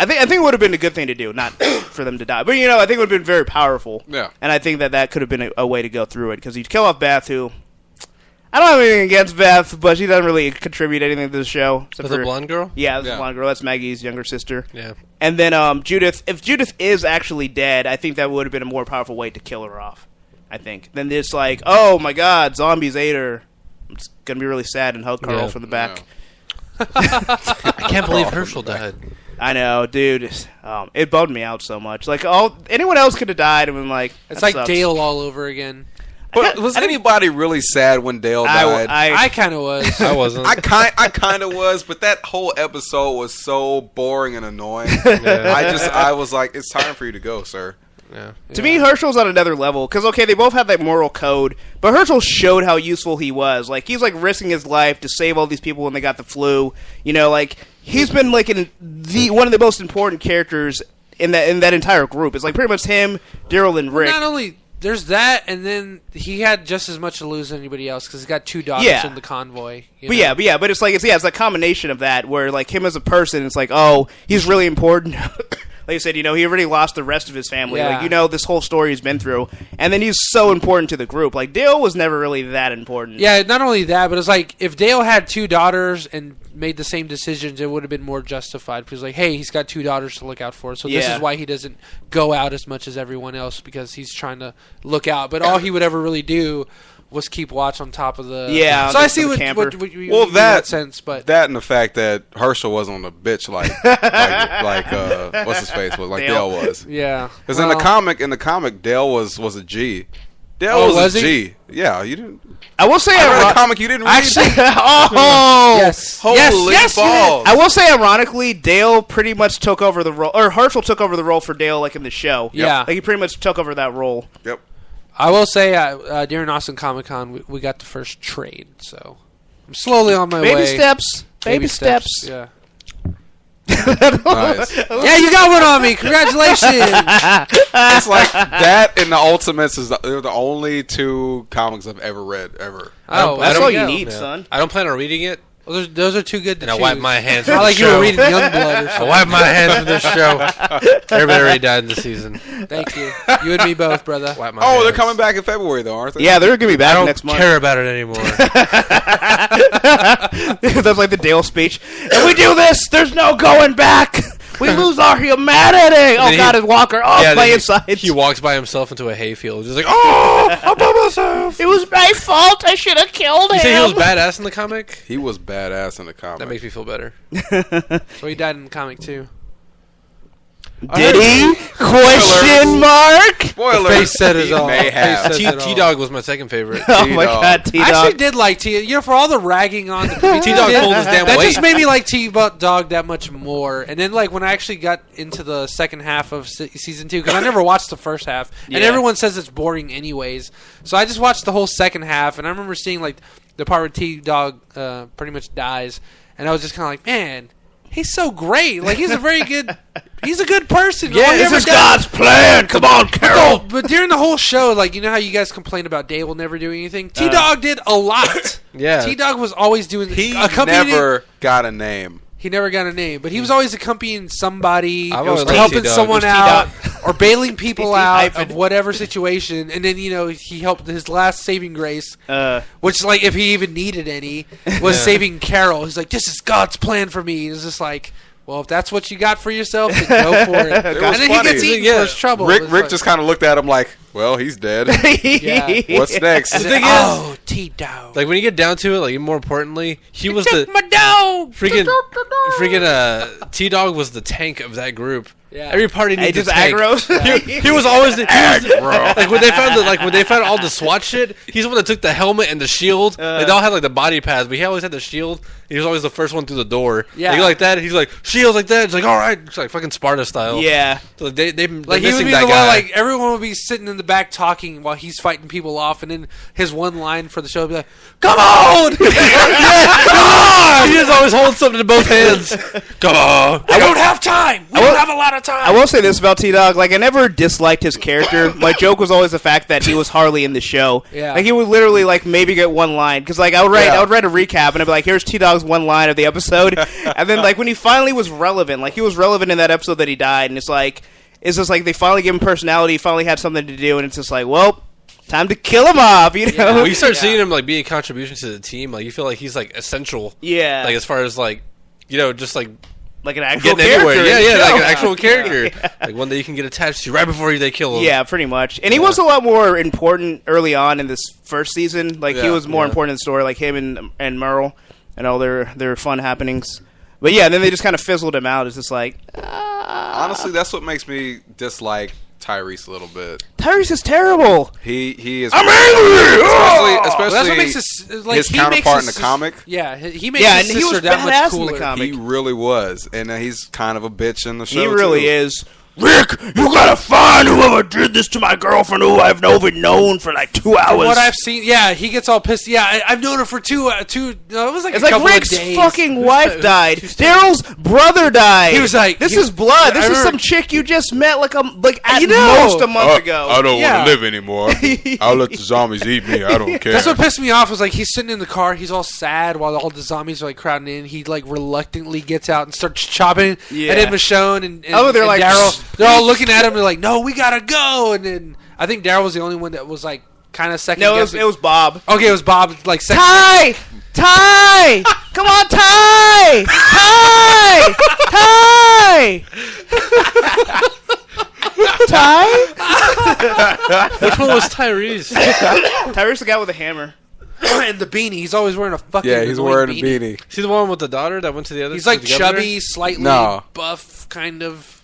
I think it would have been a good thing to do, not for them to die. But, I think it would have been very powerful. Yeah. And I think that could have been a way to go through it. Because you'd kill off Beth, who... I don't have anything against Beth, but she doesn't really contribute anything to the show. The blonde girl? Yeah, the blonde girl. That's Maggie's younger sister. Yeah. And then Judith... If Judith is actually dead, I think that would have been a more powerful way to kill her off. I think. Than just like, oh my god, zombies ate her. I'm just going to be really sad and hug Carl from the back. Yeah. I can't believe Herschel died. I know, dude. It bummed me out so much. Like, anyone else could have died and been like, it's like sucks. Dale all over again. But was anybody really sad when Dale died? I kind of was. I wasn't. I kind of was, but that whole episode was so boring and annoying. Yeah. I was like, it's time for you to go, sir. Yeah. To me, Herschel's on another level because they both have that moral code, but Herschel showed how useful he was. Like he's like risking his life to save all these people when they got the flu. Like he's been like one of the most important characters in that entire group. It's like pretty much him, Daryl, and Rick. Not only there's that, and then he had just as much to lose as anybody else because he's got 2 daughters in the convoy. But it's a combination of that where like him as a person, it's like he's really important. Like you said, he already lost the rest of his family. Yeah. Like, this whole story he's been through. And then he's so important to the group. Like, Dale was never really that important. Yeah, not only that, but it's like, if Dale had 2 daughters and made the same decisions, it would have been more justified. Because, like, hey, he's got 2 daughters to look out for. So this is why he doesn't go out as much as everyone else, because he's trying to look out. But all he would ever really do was keep watch on top of the... Yeah. So I see what you mean in that sense, but... That and the fact that Herschel wasn't on a bitch like what's his face was, like Dale was. Yeah. Because in the comic, Dale was a G. Dale was a G. Yeah, you didn't... I will say... I read a comic you didn't read. Actually... Yes. Holy balls. I will say, ironically, Dale pretty much took over the role... Or Herschel took over the role for Dale, like, in the show. Yeah. Like, he pretty much took over that role. Yep. I will say, during Austin Comic-Con, we got the first trade, so I'm slowly on my way. Baby steps. Yeah. Nice. Yeah, you got one on me. Congratulations. It's like that and the Ultimates they're the only 2 comics I've ever read, ever. That's all you need, son. I don't plan on reading it. Well, those are too good to and choose. I wipe my hands Not with like the you were show. reading Youngblood or something. I wipe my hands with this show. Everybody already died in the season. Thank you. You and me both, brother. Wipe my hands. They're coming back in February, though, aren't they? Yeah, they're going to be back I don't next month. care about it anymore. That's like the Dale speech. If we do this, there's no going back. We lose our humanity. Oh, God, is Walker by his side. He walks by himself into a hayfield. Just like, I'm by myself. It was my fault. I should have killed him. You say he was badass in the comic? He was badass in the comic. That makes me feel better. So he died in the comic, too. Did he? Question mark? Spoiler. Face said it all. May have. T-Dog was my second favorite. Oh my god, I T-Dog. actually did like T. You know, for all the ragging on the T-Dog pulled his damn that weight. just made me like T-Dog that much more. And then, like, when I actually got into the second half of season 2, because I never watched the first half, and everyone says it's boring anyways. So I just watched the whole second half, and I remember seeing like the part where T-Dog pretty much dies, and I was just kind of like, man, he's so great. Like, he's a very good. He's a good person. Yeah, this is God's plan. Come on, Carol. But during the whole show, like, you know how you guys complain about Dave will never do anything? T-Dog did a lot. Yeah. T-Dog was always doing... He never got a name. He never got a name, but he was always accompanying somebody, I've or always liked helping T-Dog. someone It was out, T-Dog. or bailing people out hyphen. of whatever situation. And then, you know, he helped his last saving grace, which, like, if he even needed any, was saving Carol. He's like, this is God's plan for me. It's just like... Well, if that's what you got for yourself, then go for it. And then funny. he gets eaten for his trouble. Rick just kind of looked at him like, well, he's dead. Yeah. What's next? The thing Oh, T-Dog. like when you get down to it, like more importantly, he was the my dog. freaking T-Dog was the tank of that group. Yeah. Every party Hey, needs a just tank. aggro's. He was always the, like when they found all the SWAT shit. He's the one that took the helmet and the shield. They all had like the body pads, but he always had the shield. He was always the first one through the door. Yeah. Like that. He's like shields like that. It's like all right, it's like fucking Sparta style. Yeah. So they're Like he would missing be that the guy. one, like everyone would be sitting in the back talking while he's fighting people off, and then his one line for the show would be like, "Come on, Come on! He just always holds something in both hands. Come on. I don't have time. We don't have a lot of time." I will say this about T-Dog. Like, I never disliked his character. My joke was always the fact that he was hardly in the show. Yeah. Like, he would literally, like, maybe get one line. Because, like, I would write a recap, and I'd be like, here's T-Dog's one line of the episode. And then, like, when he finally was relevant, like, he was relevant in that episode that he died, and it's just like they finally give him personality, he finally had something to do, and it's just like, well, time to kill him off, you know? When you start seeing him like being a contribution to the team, like you feel like he's like essential. Yeah. Like as far as like, you know, just like Like an actual getting character. anywhere. in Yeah, the yeah, show. like an actual character. Like one that you can get attached to right before they kill him. Yeah, pretty much. And he was a lot more important early on in this first season. Like, he Yeah, was more important in the story, like him and Merle and all their fun happenings. But yeah, then they just kind of fizzled him out. It's just like, Honestly, that's what makes me dislike Tyrese a little bit. Tyrese is terrible. He is. I'm angry! Especially Well, that's what makes this like his he counterpart makes in the comic. Yeah, he makes Yeah, his and he sister was that badass much in the cooler. comic. He really was, and he's kind of a bitch in the show. He really too. is. Rick, you gotta find whoever did this to my girlfriend who I've known for like 2 hours. From what I've seen, yeah, he gets all pissed. Yeah, I've known her for two. No, it was like It's a like couple Rick's of days. fucking wife died. Daryl's brother died. He was like- "This he- is blood. This I is remember- some chick you just met like at You know. most a month ago." I don't Yeah. want to live anymore. I'll let the zombies eat me. I don't care. That's what pissed me off. Was like he's sitting in the car, he's all sad while all the zombies are like crowding in. He like reluctantly gets out and starts chopping. Yeah. And then Michonne and they're and like, Daryl, they're all looking at him. They're like, "No, we gotta go." And then I think Daryl was the only one that was like kind of second. No, guessing. it was Bob. Okay, it was Bob. Like second. Ty! Come on, Ty! Ty! Ty! Ty? Which one was Tyrese? Tyrese the guy with the hammer. And the beanie. He's always wearing a fucking Yeah, he's annoying wearing a beanie. See the one with the daughter that went to the other? He's like to the governor? chubby, slightly No. buff, kind of.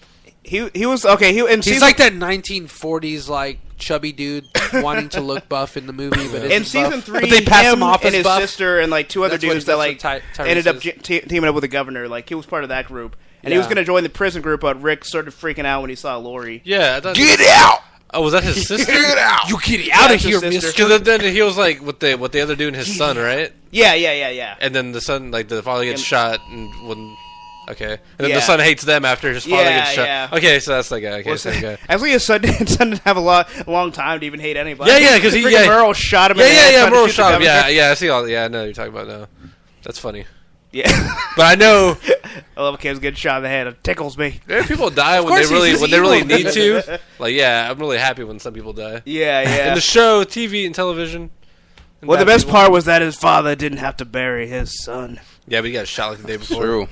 He was okay. He's like that 1940s like chubby dude wanting to look buff in the movie, but in isn't season buff. 3, But they pass him him off and as his buff. sister and like two other That's what- dudes that that's like what Tyrese ended up is. teaming up with the governor. Like, he was part of that group, and he was Yeah. going to join the prison group. But Rick started freaking out when he saw Lori. Yeah, I thought. Get out! Oh, was that his sister? Get out! You get out Yeah, of here, it's his sister. mister. Because then he was like with the other dude and his son, right? Yeah. And then the son, like the father gets And- shot, and when okay, and then Yeah. the son hates them after his father Yeah, gets shot. yeah. Okay, so that's the guy. Okay, Well, same guy. Actually, his son didn't have a long time to even hate anybody. Yeah, 'cause he- freaking yeah. Merle shot him. in the head Yeah. trying to Merle shoot the shot him. governor. Yeah. I see all. Yeah, I know what you're talking about now. That's funny. Yeah. But I know I love kids getting shot in the head. It tickles me. people die when course, they he's really evil. need to. Like, yeah, I'm really happy when some people die. Yeah. In the show, TV, and television. and Well, the bad best people. part was that his father didn't have to bury his son. Yeah, but he got shot like the day before. True.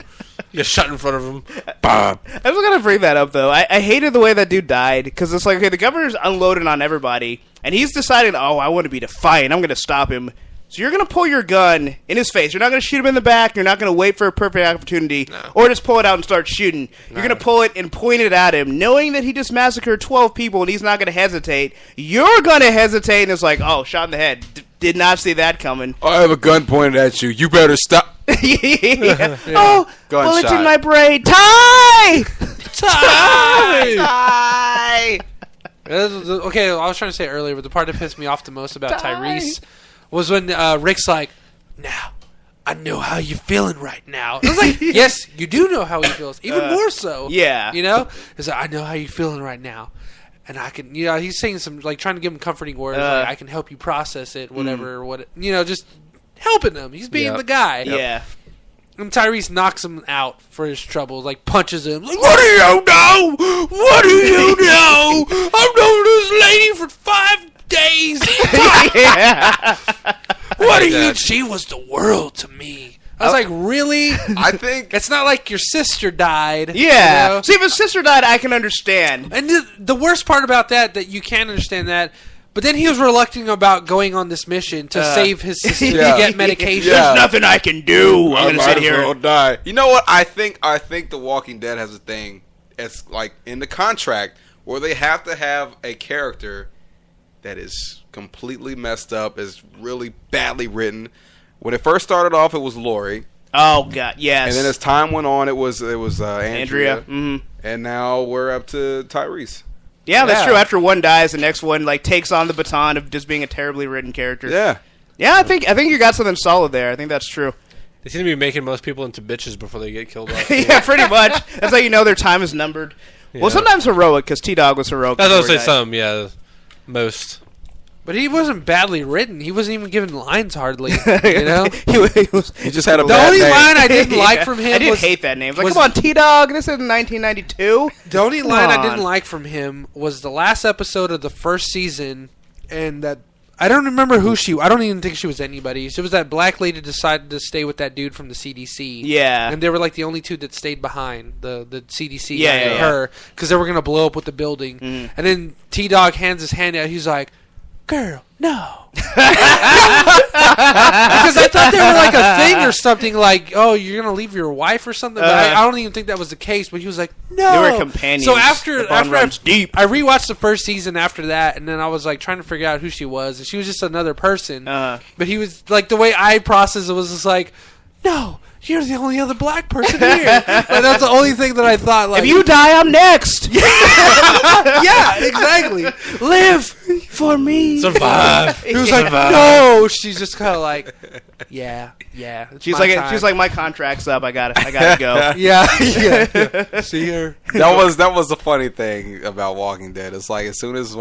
He got shot in front of him. I was gonna bring that up though. I hated the way that dude died because it's like, okay, the governor's unloading on everybody, and he's deciding, oh, I want to be defiant. I'm gonna stop him. So you're going to pull your gun in his face. You're not going to shoot him in the back. You're not going to wait for a perfect opportunity or just pull it out and start shooting. You're going to pull it and point it at him, knowing that he just massacred 12 people and he's not going to hesitate. You're going to hesitate, and it's like, oh, shot in the head. Did not see that coming. I have a gun pointed at you. You better stop. Yeah. Oh, bullets Gunshot. in my brain. Ty! Okay, I was trying to say it earlier, but the part that pissed me off the most about Tyrese was when Rick's like, now, I know how you're feeling right now. I was like, yes, you do know how he feels. Even more so. Yeah. You know? He's like, I know how you're feeling right now. And I can, he's saying some, like, trying to give him comforting words, like, I can help you process it, whatever, just helping him. He's being the guy. Yeah. And Tyrese knocks him out for his troubles, like, punches him. Like, what do you know? What do you know? I've known this lady for 5 days. What do you? She was the world to me. I was like, really? I think It's not like your sister died. Yeah. You know? See, if his sister died, I can understand. And the worst part about that you can understand that, but then he was reluctant about going on this mission to save his sister to get medication. There's nothing I can do. I'm going to sit here. Die. You know what? I think The Walking Dead has a thing. It's like in the contract where they have to have a character that is completely messed up, is really badly written. When it first started off, it was Lori. Oh God, yes. And then as time went on, it was Andrea. Mm-hmm. And now we're up to Tyrese. Yeah, that's true. After one dies, the next one takes on the baton of just being a terribly written character. Yeah. Yeah, I think you got something solid there. I think that's true. They seem to be making most people into bitches before they get killed off. Yeah, pretty much. That's how you know their time is numbered. Yeah. Well, sometimes heroic, because T-Dog was heroic. I was before going he to say died. some, yeah. Most. But he wasn't badly written. He wasn't even given lines hardly. You know, He just had a the bad only name. line I didn't like from him. I did was, hate that name. Like, come on, T-Dog. This is 1992. The only line I on. didn't like from him was the last episode of the first season, and that I don't remember who she. I don't even think she was anybody. It was that black lady decided to stay with that dude from the CDC. Yeah. and they were like the only two that stayed behind the CDC. Yeah, guy and yeah. her because they were gonna blow up with the building. Mm. And then T-Dog hands his hand out. He's like, "Girl, no." Because I thought they were like a thing or something, like, oh, you're gonna leave your wife or something. But I don't even think that was the case. But he was like, no. They were companions. So after The bond runs deep. I rewatched the first season after that, and then I was like trying to figure out who she was, and she was just another person. But he was like, the way I processed it was just like, no, you're the only other black person here. Like, that's the only thing that I thought. Like, If you die, I'm next. yeah, exactly. Live For me. Survive. He was like, no. She's just kind of like, yeah. She's like, my contract's up. I gotta go. yeah. See her. That was the funny thing about Walking Dead. It's like as soon as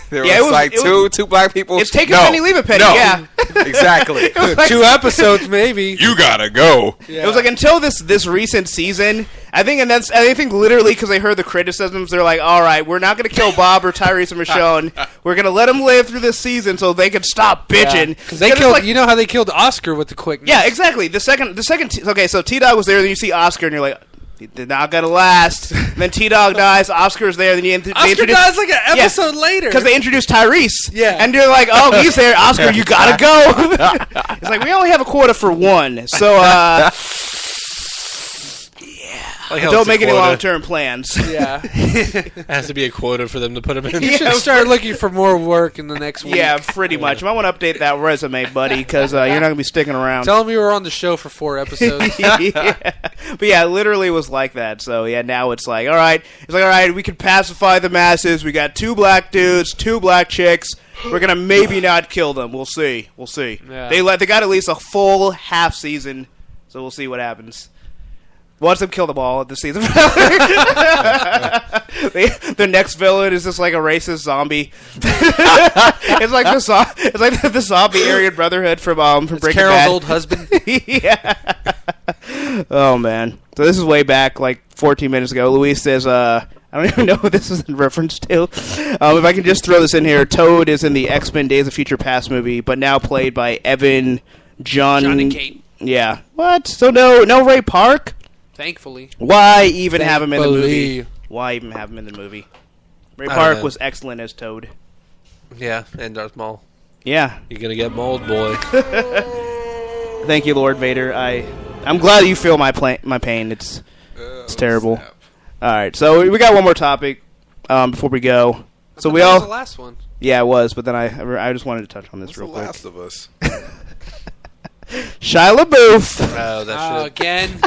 there Yeah, was two black people. It's take a penny, leave a penny. No. Yeah. Exactly. Like, 2 episodes, maybe. You gotta go. It was like until this recent season, I think literally because they heard the criticisms, they're like, all right, we're not going to kill Bob or Tyrese or Michonne. We're going to let them live through this season so they can stop bitching. Because they killed, you know how they killed Oscar with the quickness. Yeah, exactly. Okay, so T-Dog was there, then you see Oscar, and you're like, they're not going to last. And then T-Dog dies, Oscar's there, then Oscar dies like an episode later. Because they introduced Tyrese. Yeah. And you're like, oh, he's there. Oscar, you gotta go. It's like, we only have a quota for one. So, Like how don't it's a make any quota. long-term plans. Yeah. It has to be a quota for them to put them in. You should start looking for more work in the next week. Yeah, pretty much. You might want to update that resume, buddy, because you're not going to be sticking around. Tell them you were on the show for 4 episodes. Yeah. But yeah, it literally was like that. So yeah, now it's like, all right, we can pacify the masses. We got 2 black dudes, 2 black chicks. We're gonna maybe not kill them. We'll see. Yeah. They got at least a full half season, so we'll see what happens. Watch them kill them all at the season finale. The next villain is just like a racist zombie. It's like the zombie Aryan Brotherhood from Breaking Carol's Bad. old husband. Yeah. Oh man. So this is way back, like 14 minutes ago. Luis says, I don't even know what this is in reference to. If I can just throw this in here, Toad is in the X-Men Days of Future Past movie, but now played by John and Kate. Yeah. What? So no Ray Park? Thankfully. Why even have him in the movie? Thankfully. Why even have him in the movie? Ray I don't Park know. was excellent as Toad. Yeah, and Darth Maul. Yeah. You're gonna get mold, boy. Thank you, Lord Vader. I'm glad you feel my pain. It's terrible. Snap. All right, so we got one more topic before we go. So we That all was the last one. Yeah, it was, but then I just wanted to touch on this What's real the quick. Last of Us? Shia LaBeouf. Oh, that shit. Again.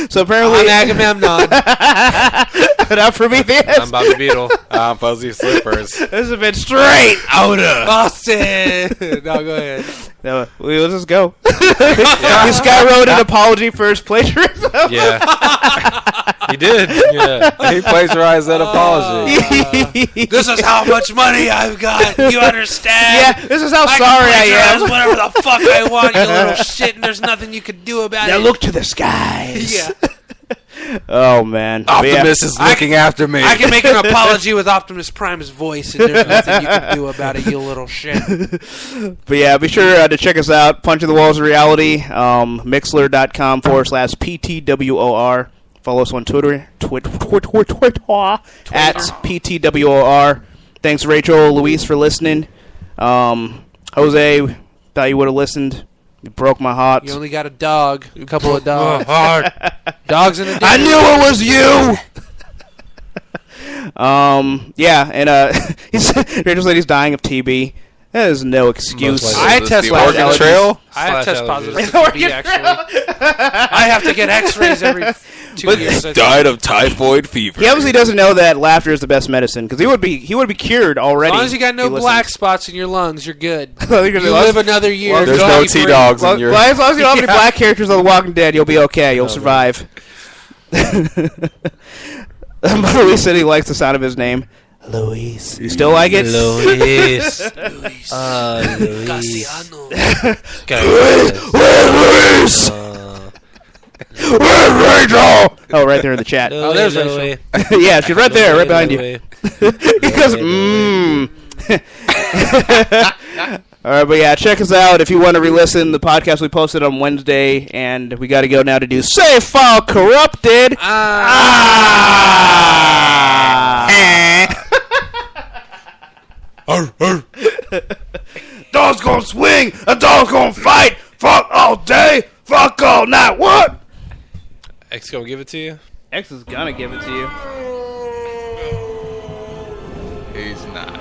So apparently, I'm Agamemnon. not Prometheus. I'm Bobby Beetle. I'm Fuzzy Slippers. This has been straight Outta Austin. No, go ahead. No, let's just go. This guy wrote an apology for his plagiarism. Yeah. He did. Yeah. He plagiarized that apology. This is how much money I've got. You understand? Yeah, this is how I sorry can I plagiarize am. whatever the fuck I want, you little shit, and there's nothing you can do about Now it. look to the skies. Yeah. Oh man. But yeah. Optimus is looking after me. I can make an apology with Optimus Prime's voice, and there's nothing you can do about it, you little shit. But yeah, be sure to check us out. Punching the Walls of Reality. Mixler.com/PTWOR. Follow us on Twitter at PTWOR. Thanks, Rachel, Luis, for listening. Jose, thought you would have listened. You broke my heart. You only got a dog, a couple of dogs. Dogs in a I knew it was you. Yeah, and Rachel said he's dying of TB. That is no excuse. Most I likely. test the Oregon positive. Trail? I have test Slash positive allergies. for TB, actually. I have to get X-rays every 2 years. I think. Died of typhoid fever. He obviously doesn't know that laughter is the best medicine because he would be cured already. As long as you got no if he black listened. spots in your lungs, you're good. You You live another year. There's you'll no be free. T-Dogs in your... As long as you don't have any black characters on The Walking Dead, you'll be okay. You'll survive. Luis said he likes the sound of his name. Luis. You still like it? Luis. Luis. Luis. Cassiano. Luis? Where's Rachel? Oh, right there in the chat. Oh, there's Louis. Yeah, she's right there, right behind you. He goes, All right, but yeah, check us out if you want to re-listen. The podcast we posted on Wednesday, and we got to go now to do Save File Corrupted. Dog's gonna swing, a dog's gonna fight. Fuck all day, fuck all night. What? X gonna give it to you? X is gonna give it to you. He's not.